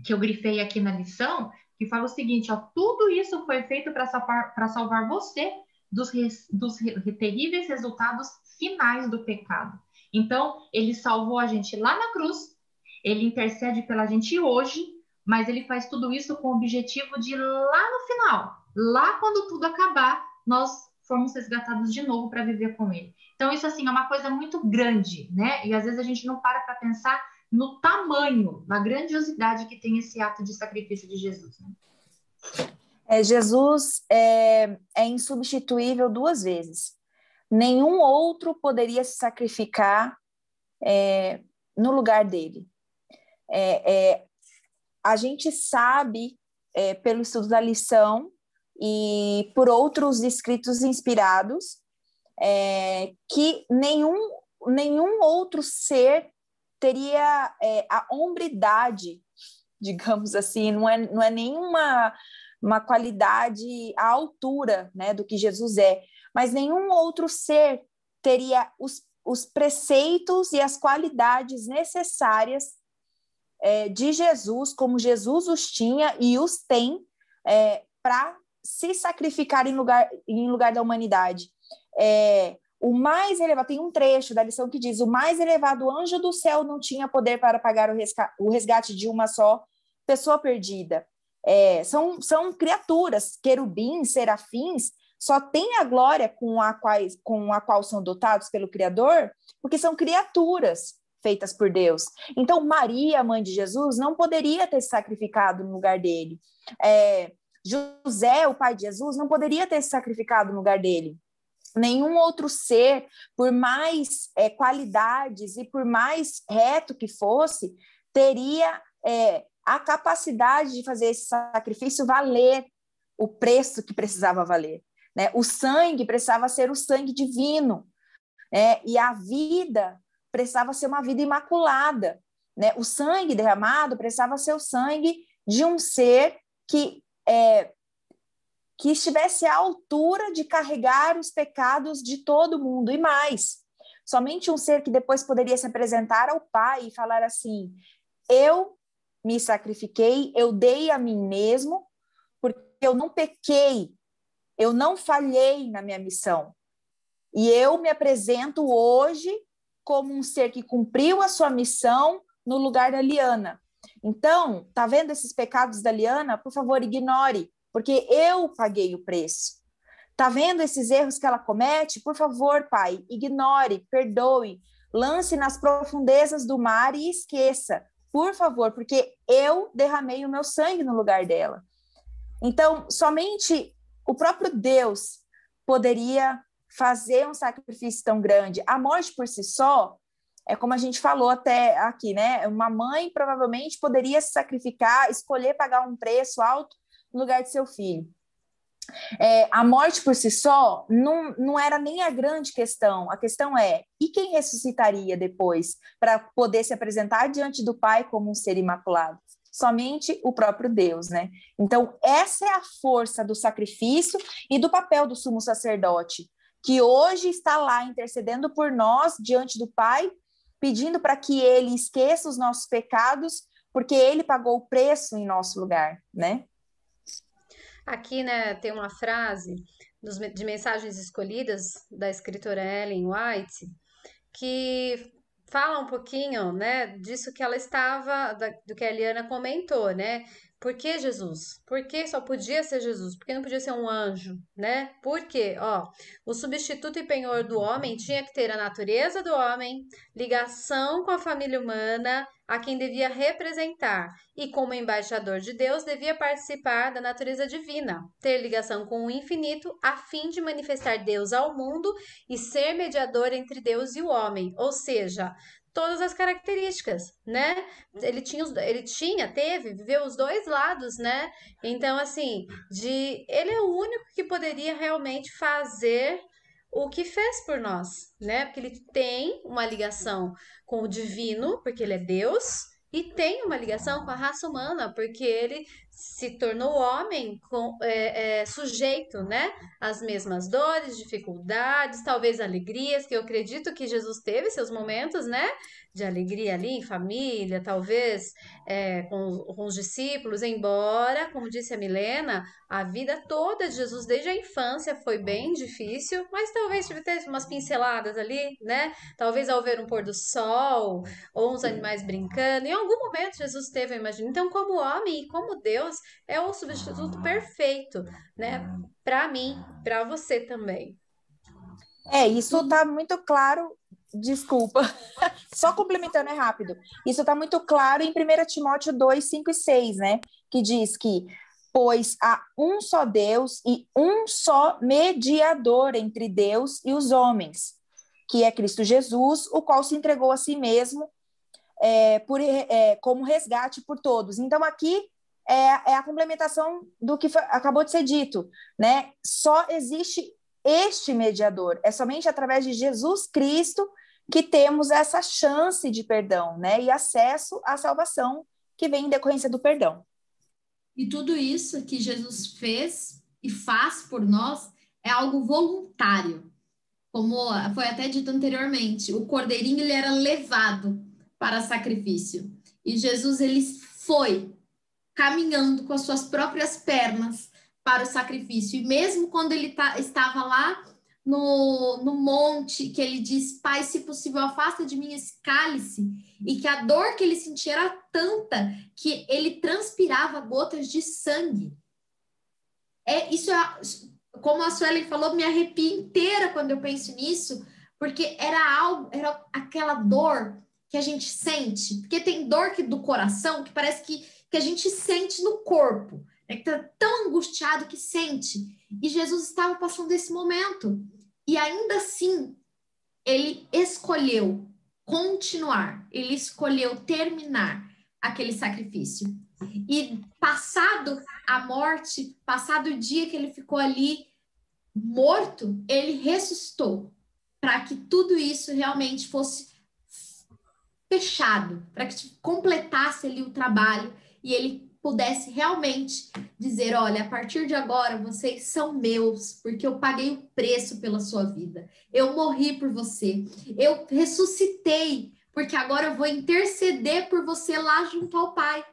que eu grifei aqui na lição, que fala o seguinte, ó, tudo isso foi feito para salvar você dos terríveis resultados finais do pecado. Então, ele salvou a gente lá na cruz, ele intercede pela gente hoje, mas ele faz tudo isso com o objetivo de lá no final, lá quando tudo acabar, nós formos resgatados de novo para viver com ele. Então, isso assim é uma coisa muito grande, né? E às vezes a gente não para pensar no tamanho, na grandiosidade que tem esse ato de sacrifício de Jesus, né? Jesus é insubstituível duas vezes. Nenhum outro poderia se sacrificar no lugar dele. A gente sabe, pelo estudo da lição e por outros escritos inspirados, que nenhum outro ser teria a hombridade, digamos assim, não é nenhuma uma qualidade à altura, né, do que Jesus é, mas nenhum outro ser teria os preceitos e as qualidades necessárias de Jesus, como Jesus os tinha e os tem, para se sacrificar em lugar da humanidade. O mais elevado, tem um trecho da lição que diz: o mais elevado anjo do céu não tinha poder para pagar o resgate de uma só pessoa perdida. São criaturas, querubins, serafins, só têm a glória com a qual são dotados pelo Criador, porque são criaturas feitas por Deus. Então, Maria, mãe de Jesus, não poderia ter se sacrificado no lugar dele. José, o pai de Jesus, não poderia ter se sacrificado no lugar dele. Nenhum outro ser, por mais qualidades e por mais reto que fosse, teria a capacidade de fazer esse sacrifício valer o preço que precisava valer, né? O sangue precisava ser o sangue divino, né? E a vida precisava ser uma vida imaculada, né? O sangue derramado precisava ser o sangue de um ser que estivesse à altura de carregar os pecados de todo mundo, e mais, somente um ser que depois poderia se apresentar ao Pai e falar assim: eu me sacrifiquei, eu dei a mim mesmo, porque eu não pequei, eu não falhei na minha missão, e eu me apresento hoje como um ser que cumpriu a sua missão no lugar da Liana. Então, tá vendo esses pecados da Liana? Por favor, ignore, porque eu paguei o preço. Tá vendo esses erros que ela comete? Por favor, Pai, ignore, perdoe, lance nas profundezas do mar e esqueça, por favor, porque eu derramei o meu sangue no lugar dela. Então, somente o próprio Deus poderia fazer um sacrifício tão grande. A morte por si só, como a gente falou até aqui, né? Uma mãe provavelmente poderia se sacrificar, escolher pagar um preço alto no lugar de seu filho. A morte por si só não era nem a grande questão. A questão e quem ressuscitaria depois para poder se apresentar diante do Pai como um ser imaculado? Somente o próprio Deus, né? Então, essa é a força do sacrifício e do papel do sumo sacerdote, que hoje está lá intercedendo por nós diante do Pai, pedindo para que ele esqueça os nossos pecados, porque ele pagou o preço em nosso lugar, né? Aqui, né, tem uma frase de Mensagens Escolhidas da escritora Ellen White que fala um pouquinho, né, disso que ela do que a Eliana comentou, né? Por que Jesus? Por que só podia ser Jesus? Por que não podia ser um anjo, né? Por quê? O substituto e penhor do homem tinha que ter a natureza do homem, ligação com a família humana, a quem devia representar, e como embaixador de Deus devia participar da natureza divina, ter ligação com o infinito a fim de manifestar Deus ao mundo e ser mediador entre Deus e o homem, ou seja, todas as características, né? Viveu os dois lados, né? Então, assim, ele é o único que poderia realmente fazer o que fez por nós, né? Porque ele tem uma ligação com o divino, porque ele é Deus, e tem uma ligação com a raça humana, porque ele se tornou homem sujeito, né, às mesmas dores, dificuldades, talvez alegrias, que eu acredito que Jesus teve seus momentos, né, de alegria ali em família, talvez com os discípulos, embora, como disse a Milena, a vida toda de Jesus, desde a infância, foi bem difícil, mas talvez tivesse umas pinceladas ali, né, talvez ao ver um pôr do sol, ou uns animais brincando. Em algum momento Jesus teve, eu imagino. Então, como homem e como Deus, é o substituto perfeito, né? Para mim, para você também. Isso está muito claro. Desculpa, só complementando rápido. Isso está muito claro em 1 Timóteo 2, 5 e 6, né? Que diz que, pois há um só Deus e um só mediador entre Deus e os homens, que é Cristo Jesus, o qual se entregou a si mesmo como resgate por todos. Então, aqui é a complementação do que acabou de ser dito, né? Só existe este mediador, é somente através de Jesus Cristo que temos essa chance de perdão, né? E acesso à salvação que vem em decorrência do perdão. E tudo isso que Jesus fez e faz por nós é algo voluntário. Como foi até dito anteriormente, o cordeirinho ele era levado para sacrifício. E Jesus ele foi caminhando com as suas próprias pernas para o sacrifício. E mesmo quando ele estava lá no monte, que ele diz, Pai, se possível, afasta de mim esse cálice, e que a dor que ele sentia era tanta que ele transpirava gotas de sangue. Como a Suelen falou, me arrepia inteira quando eu penso nisso, porque era aquela dor que a gente sente, porque tem dor do coração que parece que a gente sente no corpo, né? Que tá tão angustiado que sente. E Jesus estava passando esse momento. E ainda assim, ele escolheu continuar, ele escolheu terminar aquele sacrifício. E passado a morte, passado o dia que ele ficou ali morto, ele ressuscitou para que tudo isso realmente fosse fechado, para que completasse ali o trabalho e ele pudesse realmente dizer, olha, a partir de agora vocês são meus, porque eu paguei o preço pela sua vida, eu morri por você, eu ressuscitei, porque agora eu vou interceder por você lá junto ao Pai,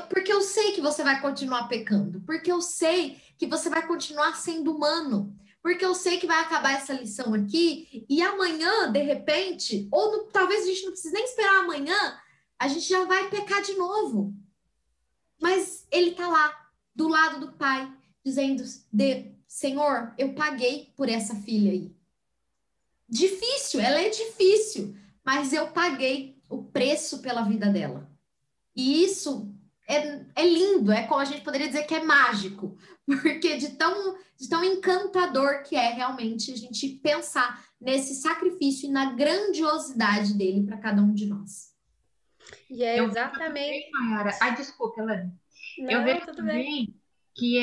porque eu sei que você vai continuar pecando, porque eu sei que você vai continuar sendo humano, porque eu sei que vai acabar essa lição aqui e amanhã, de repente, talvez a gente não precise nem esperar amanhã, a gente já vai pecar de novo. Mas ele está lá, do lado do Pai, dizendo, Senhor, eu paguei por essa filha aí. Difícil, ela é difícil, mas eu paguei o preço pela vida dela. E isso é lindo, é como a gente poderia dizer que é mágico, porque de tão encantador que é realmente a gente pensar nesse sacrifício e na grandiosidade dele para cada um de nós. E é exatamente... Ai, desculpa, Elane. Não, eu vejo tudo também bem. Que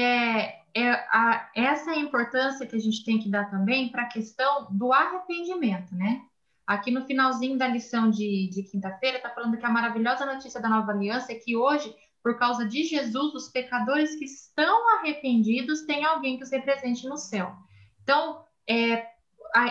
essa é a importância que a gente tem que dar também para a questão do arrependimento, né? Aqui no finalzinho da lição de quinta-feira, está falando que a maravilhosa notícia da nova aliança é que hoje, por causa de Jesus, os pecadores que estão arrependidos têm alguém que os represente no céu. Então,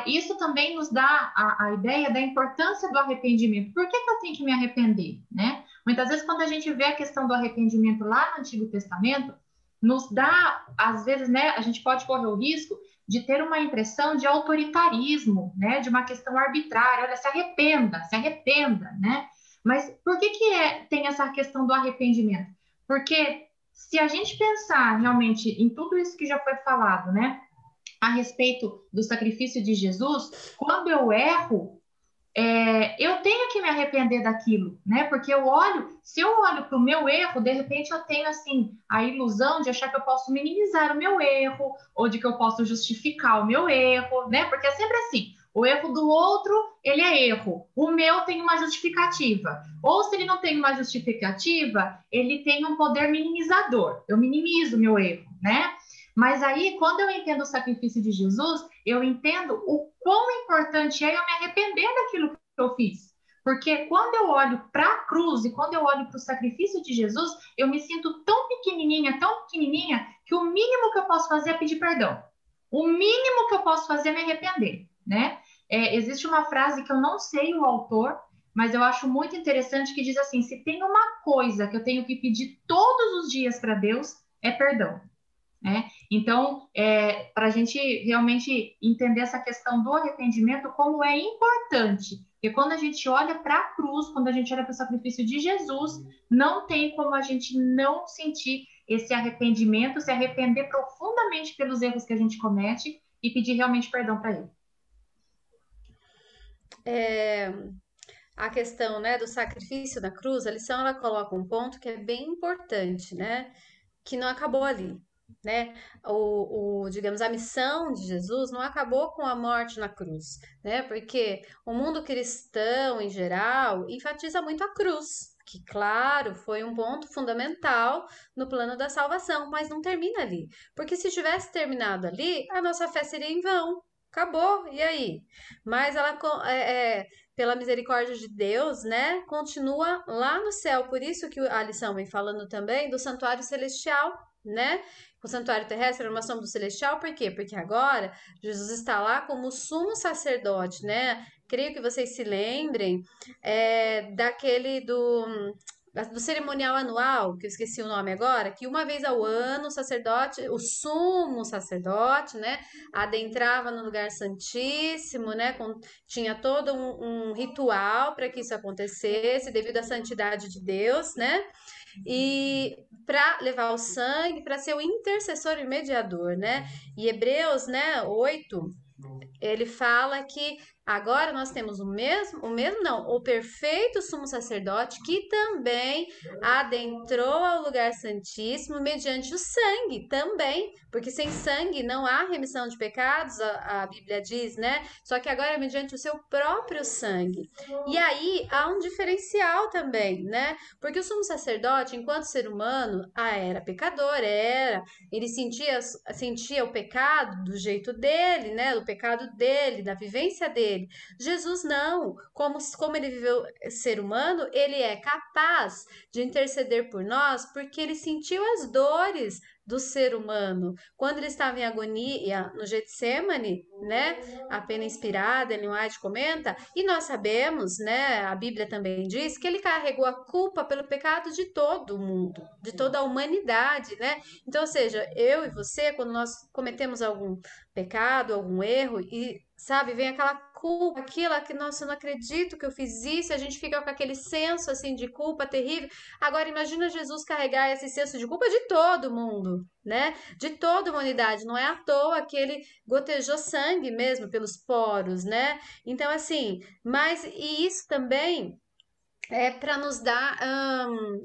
isso também nos dá a ideia da importância do arrependimento. Por que eu tenho que me arrepender, né? Muitas vezes, quando a gente vê a questão do arrependimento lá no Antigo Testamento, nos dá, às vezes, né, a gente pode correr o risco de ter uma impressão de autoritarismo, né, de uma questão arbitrária. Olha, se arrependa, né? Mas por que tem essa questão do arrependimento? Porque se a gente pensar realmente em tudo isso que já foi falado, né, a respeito do sacrifício de Jesus, quando eu erro, eu tenho que me arrepender daquilo, né? Porque se eu olho para o meu erro, de repente eu tenho assim a ilusão de achar que eu posso minimizar o meu erro, ou de que eu posso justificar o meu erro, né? Porque é sempre assim, o erro do outro, ele é erro, o meu tem uma justificativa. Ou se ele não tem uma justificativa, ele tem um poder minimizador, eu minimizo o meu erro, né? Mas aí, quando eu entendo o sacrifício de Jesus, eu entendo o quão importante é eu me arrepender daquilo que eu fiz. Porque quando eu olho para a cruz e quando eu olho para o sacrifício de Jesus, eu me sinto tão pequenininha, que o mínimo que eu posso fazer é pedir perdão. O mínimo que eu posso fazer é me arrepender, né? Existe uma frase que eu não sei o autor, mas eu acho muito interessante, que diz assim: se tem uma coisa que eu tenho que pedir todos os dias para Deus, é perdão. Né? Então, para a gente realmente entender essa questão do arrependimento, como é importante, porque quando a gente olha para a cruz, quando a gente olha para o sacrifício de Jesus, não tem como a gente não sentir esse arrependimento, se arrepender profundamente pelos erros que a gente comete e pedir realmente perdão para Ele. A questão, né, do sacrifício da cruz, a lição ela coloca um ponto que é bem importante, né? Que não acabou ali, né? Digamos, a missão de Jesus não acabou com a morte na cruz, né? Porque o mundo cristão, em geral, enfatiza muito a cruz, que, claro, foi um ponto fundamental no plano da salvação, mas não termina ali. Porque se tivesse terminado ali, a nossa fé seria em vão. Acabou, e aí? Mas ela, pela misericórdia de Deus, né, continua lá no céu. Por isso que a lição vem falando também do santuário celestial, né? O santuário terrestre era uma sombra do celestial, por quê? Porque agora Jesus está lá como sumo sacerdote, né? Creio que vocês se lembrem daquele do cerimonial anual, que eu esqueci o nome agora, que uma vez ao ano o sacerdote, o sumo sacerdote, né, adentrava no lugar santíssimo, né, tinha todo um ritual para que isso acontecesse, devido à santidade de Deus, né, e para levar o sangue, para ser o intercessor e mediador, né, e Hebreus, né, 8, ele fala que agora nós temos o perfeito sumo sacerdote que também adentrou ao lugar santíssimo mediante o sangue também, porque sem sangue não há remissão de pecados, a Bíblia diz, né? Só que agora é mediante o seu próprio sangue. E aí há um diferencial também, né? Porque o sumo sacerdote, enquanto ser humano, era pecador, ele sentia o pecado do jeito dele, né? Do pecado dele, da vivência dele. Jesus não, como ele viveu ser humano, ele é capaz de interceder por nós porque ele sentiu as dores do ser humano. Quando ele estava em agonia no Getsemane, né, a pena inspirada, Ellen White comenta, e nós sabemos, né, a Bíblia também diz que ele carregou a culpa pelo pecado de todo mundo, de toda a humanidade, né? Então, ou seja, eu e você, quando nós cometemos algum pecado, algum erro, e sabe, vem aquela culpa, aquilo que, nossa, eu não acredito que eu fiz isso, a gente fica com aquele senso assim de culpa terrível. Agora imagina Jesus carregar esse senso de culpa de todo mundo, né? De toda a humanidade. Não é à toa que ele gotejou sangue mesmo pelos poros, né? Então assim, e isso também para nos dar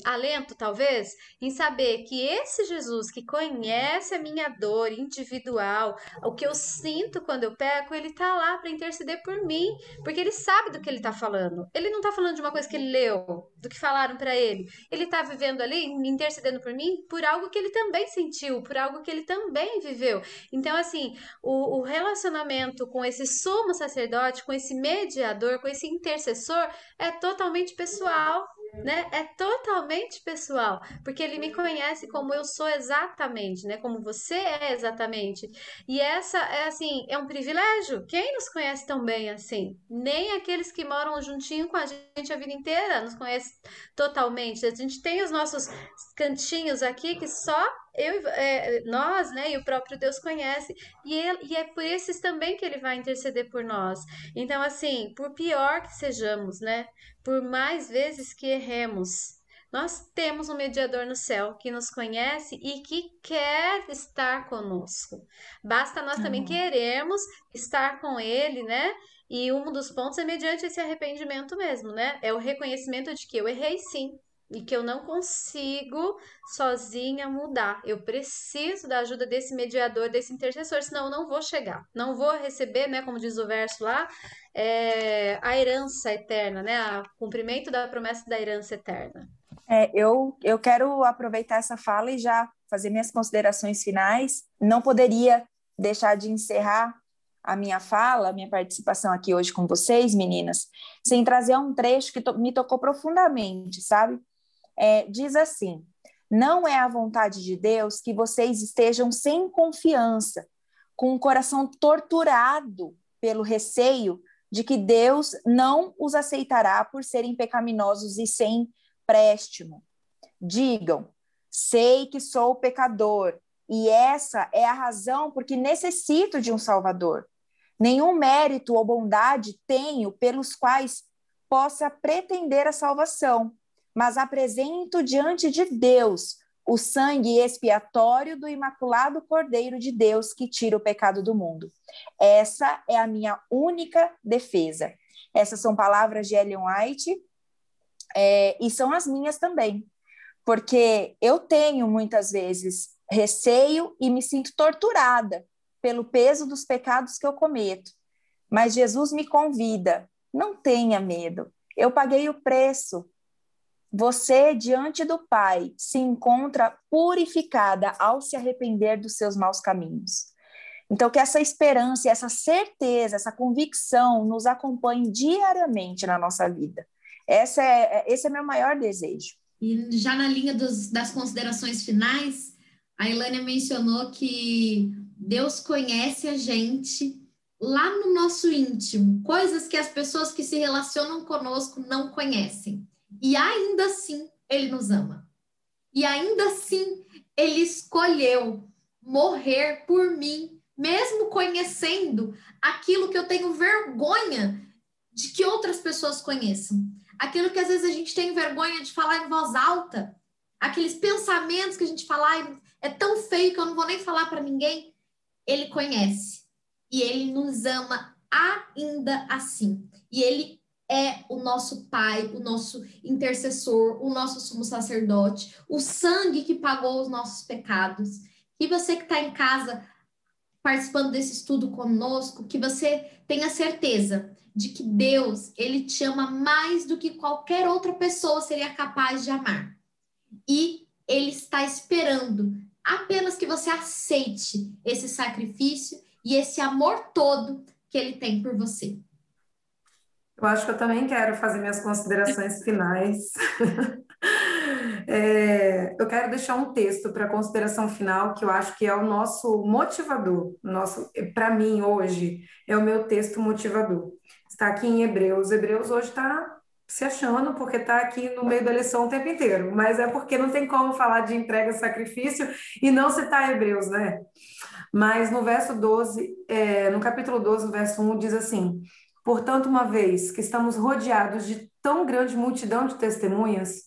alento, talvez, em saber que esse Jesus que conhece a minha dor individual, o que eu sinto quando eu peco, ele tá lá para interceder por mim, porque ele sabe do que ele tá falando. Ele não tá falando de uma coisa que ele leu, do que falaram para ele. Ele tá vivendo ali, intercedendo por mim, por algo que ele também sentiu, por algo que ele também viveu. Então, assim, o relacionamento com esse sumo sacerdote, com esse mediador, com esse intercessor, é totalmente pessoal, né? É totalmente pessoal, porque ele me conhece como eu sou exatamente, né? Como você é exatamente. E essa é assim, é um privilégio. Quem nos conhece tão bem assim? Nem aqueles que moram juntinho com a gente a vida inteira nos conhece totalmente. A gente tem os nossos cantinhos aqui que só nós, né, e o próprio Deus conhece, e é por esses também que ele vai interceder por nós. Então, assim, por pior que sejamos, né, por mais vezes que erremos, nós temos um mediador no céu que nos conhece e que quer estar conosco. Basta nós também querermos estar com ele, né? E um dos pontos é mediante esse arrependimento mesmo, né? É o reconhecimento de que eu errei sim, e que eu não consigo sozinha mudar. Eu preciso da ajuda desse mediador, desse intercessor, senão eu não vou chegar. Não vou receber, né, como diz o verso lá, a herança eterna, né, o cumprimento da promessa da herança eterna. Eu quero aproveitar essa fala e já fazer minhas considerações finais. Não poderia deixar de encerrar a minha fala, a minha participação aqui hoje com vocês, meninas, sem trazer um trecho que me tocou profundamente, sabe? Diz assim: não é a vontade de Deus que vocês estejam sem confiança, com o coração torturado pelo receio de que Deus não os aceitará por serem pecaminosos e sem préstimo. Digam: sei que sou pecador, e essa é a razão porque necessito de um Salvador. Nenhum mérito ou bondade tenho pelos quais possa pretender a salvação, mas apresento diante de Deus o sangue expiatório do Imaculado Cordeiro de Deus que tira o pecado do mundo. Essa é a minha única defesa. Essas são palavras de Ellen White, e são as minhas também, porque eu tenho muitas vezes receio e me sinto torturada pelo peso dos pecados que eu cometo. Mas Jesus me convida: não tenha medo, eu paguei o preço. Você, diante do Pai, se encontra purificada ao se arrepender dos seus maus caminhos. Então, que essa esperança, essa certeza, essa convicção nos acompanhe diariamente na nossa vida. Esse é meu maior desejo. E já na linha das considerações finais, a Elânia mencionou que Deus conhece a gente lá no nosso íntimo, coisas que as pessoas que se relacionam conosco não conhecem. E ainda assim, Ele nos ama. E ainda assim, Ele escolheu morrer por mim, mesmo conhecendo aquilo que eu tenho vergonha de que outras pessoas conheçam. Aquilo que às vezes a gente tem vergonha de falar em voz alta. Aqueles pensamentos que a gente fala: é tão feio que eu não vou nem falar para ninguém. Ele conhece. E Ele nos ama ainda assim. E Ele é o nosso Pai, o nosso intercessor, o nosso sumo sacerdote, o sangue que pagou os nossos pecados. E você que está em casa participando desse estudo conosco, que você tenha certeza de que Deus, Ele te ama mais do que qualquer outra pessoa seria capaz de amar. E Ele está esperando apenas que você aceite esse sacrifício e esse amor todo que Ele tem por você. Eu acho que eu também quero fazer minhas considerações finais. Eu quero deixar um texto para consideração final, que eu acho que é o nosso motivador. Para mim, hoje, é o meu texto motivador. Está aqui em Hebreus. Hebreus hoje está se achando, porque está aqui no meio da lição o tempo inteiro. Mas é porque não tem como falar de entrega e sacrifício e não citar Hebreus, né? Mas no verso 12, no capítulo 12, no verso 1, diz assim: portanto, uma vez que estamos rodeados de tão grande multidão de testemunhas,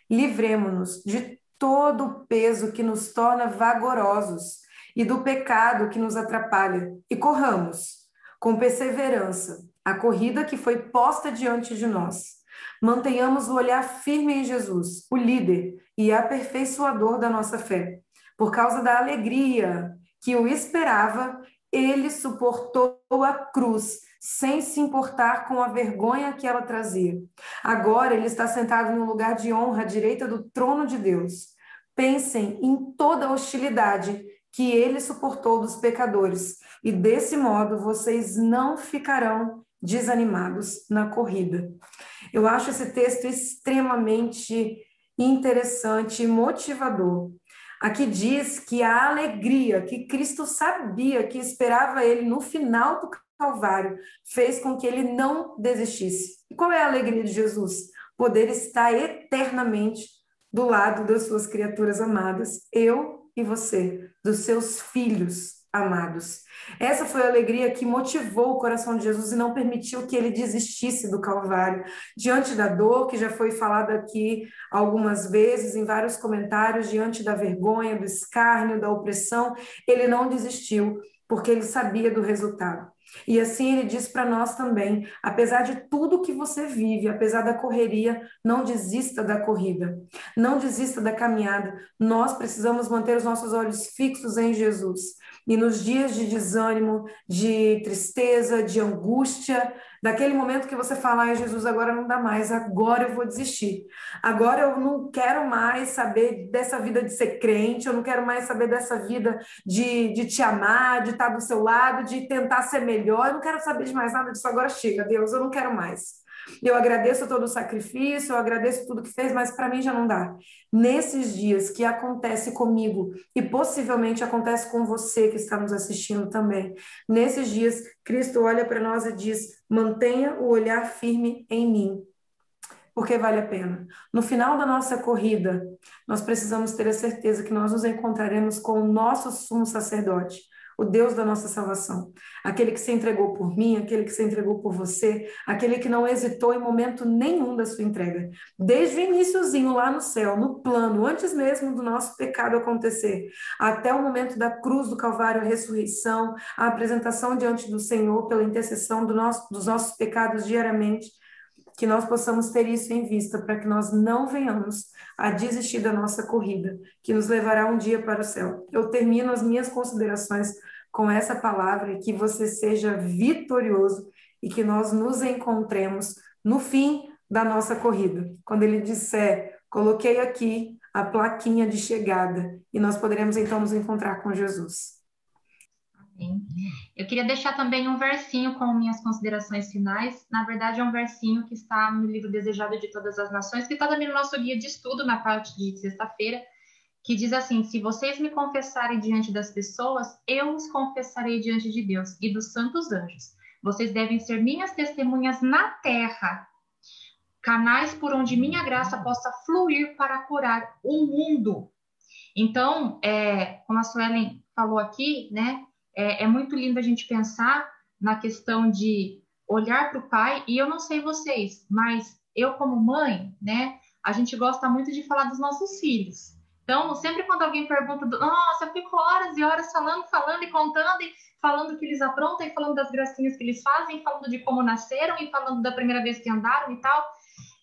livremo-nos de todo o peso que nos torna vagarosos e do pecado que nos atrapalha, e corramos com perseverança a corrida que foi posta diante de nós. Mantenhamos o olhar firme em Jesus, o líder e aperfeiçoador da nossa fé. Por causa da alegria que o esperava, ele suportou a cruz, sem se importar com a vergonha que ela trazia. Agora ele está sentado num lugar de honra à direita do trono de Deus. Pensem em toda a hostilidade que ele suportou dos pecadores, e desse modo vocês não ficarão desanimados na corrida. Eu acho esse texto extremamente interessante e motivador. Aqui diz que a alegria que Cristo sabia que esperava ele no final do Calvário fez com que ele não desistisse. E qual é a alegria de Jesus? Poder estar eternamente do lado das suas criaturas amadas, eu e você, dos seus filhos amados. Essa foi a alegria que motivou o coração de Jesus e não permitiu que ele desistisse do Calvário. Diante da dor, que já foi falada aqui algumas vezes, em vários comentários, diante da vergonha, do escárnio, da opressão, ele não desistiu, porque ele sabia do resultado. E assim ele diz para nós também: apesar de tudo que você vive, apesar da correria, não desista da corrida, não desista da caminhada. Nós precisamos manter os nossos olhos fixos em Jesus. E nos dias de desânimo, de tristeza, de angústia, daquele momento que você fala, ai Jesus, agora não dá mais, agora eu vou desistir. Agora eu não quero mais saber dessa vida de ser crente, eu não quero mais saber dessa vida de te amar, de estar do seu lado, de tentar ser melhor, eu não quero saber de mais nada disso, agora chega, Deus, eu não quero mais. Eu agradeço todo o sacrifício, eu agradeço tudo que fez, mas para mim já não dá. Nesses dias que acontece comigo e possivelmente acontece com você que está nos assistindo também, nesses dias, Cristo olha para nós e diz: mantenha o olhar firme em mim, porque vale a pena. No final da nossa corrida, nós precisamos ter a certeza que nós nos encontraremos com o nosso sumo sacerdote, o Deus da nossa salvação, aquele que se entregou por mim, aquele que se entregou por você, aquele que não hesitou em momento nenhum da sua entrega. Desde o iniciozinho lá no céu, no plano, antes mesmo do nosso pecado acontecer, até o momento da cruz do Calvário, a ressurreição, a apresentação diante do Senhor pela intercessão dos nossos pecados diariamente, que nós possamos ter isso em vista, para que nós não venhamos a desistir da nossa corrida, que nos levará um dia para o céu. Eu termino as minhas considerações com essa palavra, que você seja vitorioso e que nós nos encontremos no fim da nossa corrida. Quando ele disser, coloquei aqui a plaquinha de chegada, e nós poderemos então nos encontrar com Jesus. Eu queria deixar também um versinho com minhas considerações finais. Na verdade, é um versinho que está no livro Desejado de Todas as Nações, que está também no nosso guia de estudo, na parte de sexta-feira, que diz assim: se vocês me confessarem diante das pessoas, eu os confessarei diante de Deus e dos santos anjos. Vocês devem ser minhas testemunhas na terra, canais por onde minha graça possa fluir para curar o mundo. Então, como a Suelen falou aqui, né? É muito lindo a gente pensar na questão de olhar para o pai, e eu não sei vocês, mas eu como mãe, né, a gente gosta muito de falar dos nossos filhos. Então, sempre quando alguém pergunta, nossa, eu fico horas e horas falando e contando, e falando que eles aprontam, e falando das gracinhas que eles fazem, falando de como nasceram, e falando da primeira vez que andaram e tal.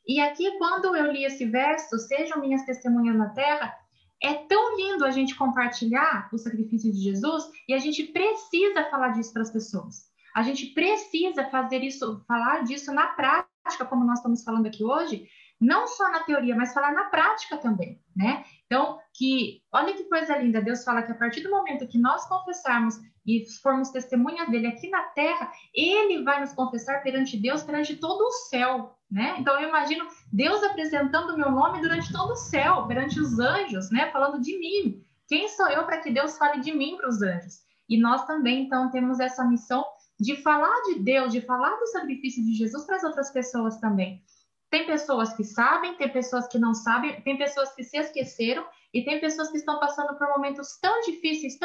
E aqui, quando eu li esse verso, sejam minhas testemunhas na terra, é tão lindo a gente compartilhar o sacrifício de Jesus, e a gente precisa falar disso para as pessoas. A gente precisa fazer isso, falar disso na prática, como nós estamos falando aqui hoje, não só na teoria, mas falar na prática também, né? Então, olha que coisa linda, Deus fala que a partir do momento que nós confessarmos e formos testemunhas dele aqui na terra, ele vai nos confessar perante Deus, perante todo o céu, né? Então, eu imagino Deus apresentando o meu nome durante todo o céu, perante os anjos, né? Falando de mim. Quem sou eu para que Deus fale de mim para os anjos? E nós também, então, temos essa missão de falar de Deus, de falar do sacrifício de Jesus para as outras pessoas também. Tem pessoas que sabem, tem pessoas que não sabem, tem pessoas que se esqueceram, e tem pessoas que estão passando por momentos tão difíceis,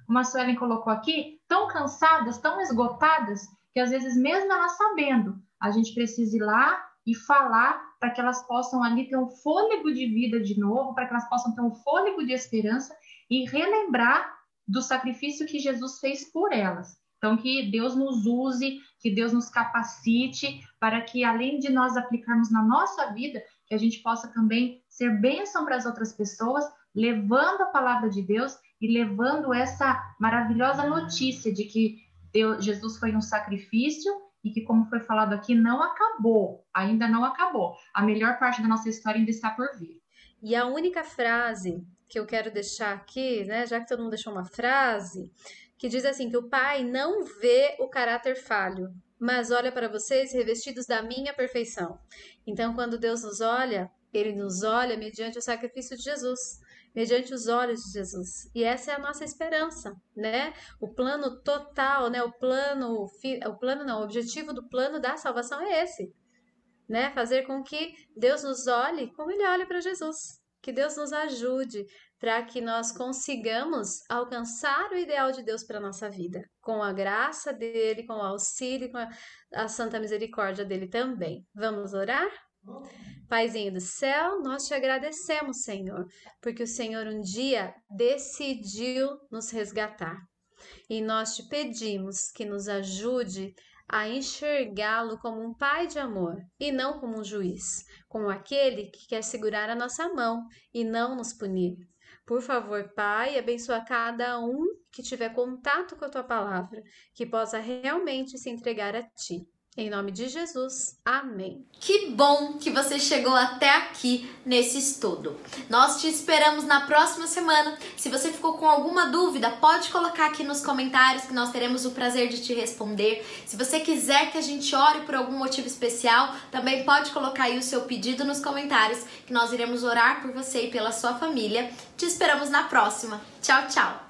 como a Suelen colocou aqui, tão cansadas, tão esgotadas, que às vezes, mesmo elas sabendo, a gente precisa ir lá e falar para que elas possam ali ter um fôlego de vida de novo, para que elas possam ter um fôlego de esperança e relembrar do sacrifício que Jesus fez por elas. Então, que Deus nos use, que Deus nos capacite para que, além de nós aplicarmos na nossa vida, que a gente possa também ser bênção para as outras pessoas, levando a palavra de Deus e levando essa maravilhosa notícia de que Jesus foi um sacrifício e que, como foi falado aqui, não acabou, ainda não acabou. A melhor parte da nossa história ainda está por vir. E a única frase que eu quero deixar aqui, né, já que todo mundo deixou uma frase, que diz assim, que o Pai não vê o caráter falho, mas olha para vocês revestidos da minha perfeição. Então, quando Deus nos olha, ele nos olha mediante o sacrifício de Jesus, mediante os olhos de Jesus. E essa é a nossa esperança, né? O plano total, né? O objetivo do plano da salvação é esse, né? Fazer com que Deus nos olhe como ele olha para Jesus. Que Deus nos ajude para que nós consigamos alcançar o ideal de Deus para a nossa vida, com a graça dele, com o auxílio, com a santa misericórdia dele também. Vamos orar? Paizinho do céu, nós te agradecemos, Senhor, porque o Senhor um dia decidiu nos resgatar. E nós te pedimos que nos ajude a enxergá-lo como um pai de amor e não como um juiz, como aquele que quer segurar a nossa mão e não nos punir. Por favor, Pai, abençoa cada um que tiver contato com a tua palavra, que possa realmente se entregar a ti. Em nome de Jesus, amém. Que bom que você chegou até aqui nesse estudo. Nós te esperamos na próxima semana. Se você ficou com alguma dúvida, pode colocar aqui nos comentários que nós teremos o prazer de te responder. Se você quiser que a gente ore por algum motivo especial, também pode colocar aí o seu pedido nos comentários, que nós iremos orar por você e pela sua família. Te esperamos na próxima. Tchau, tchau!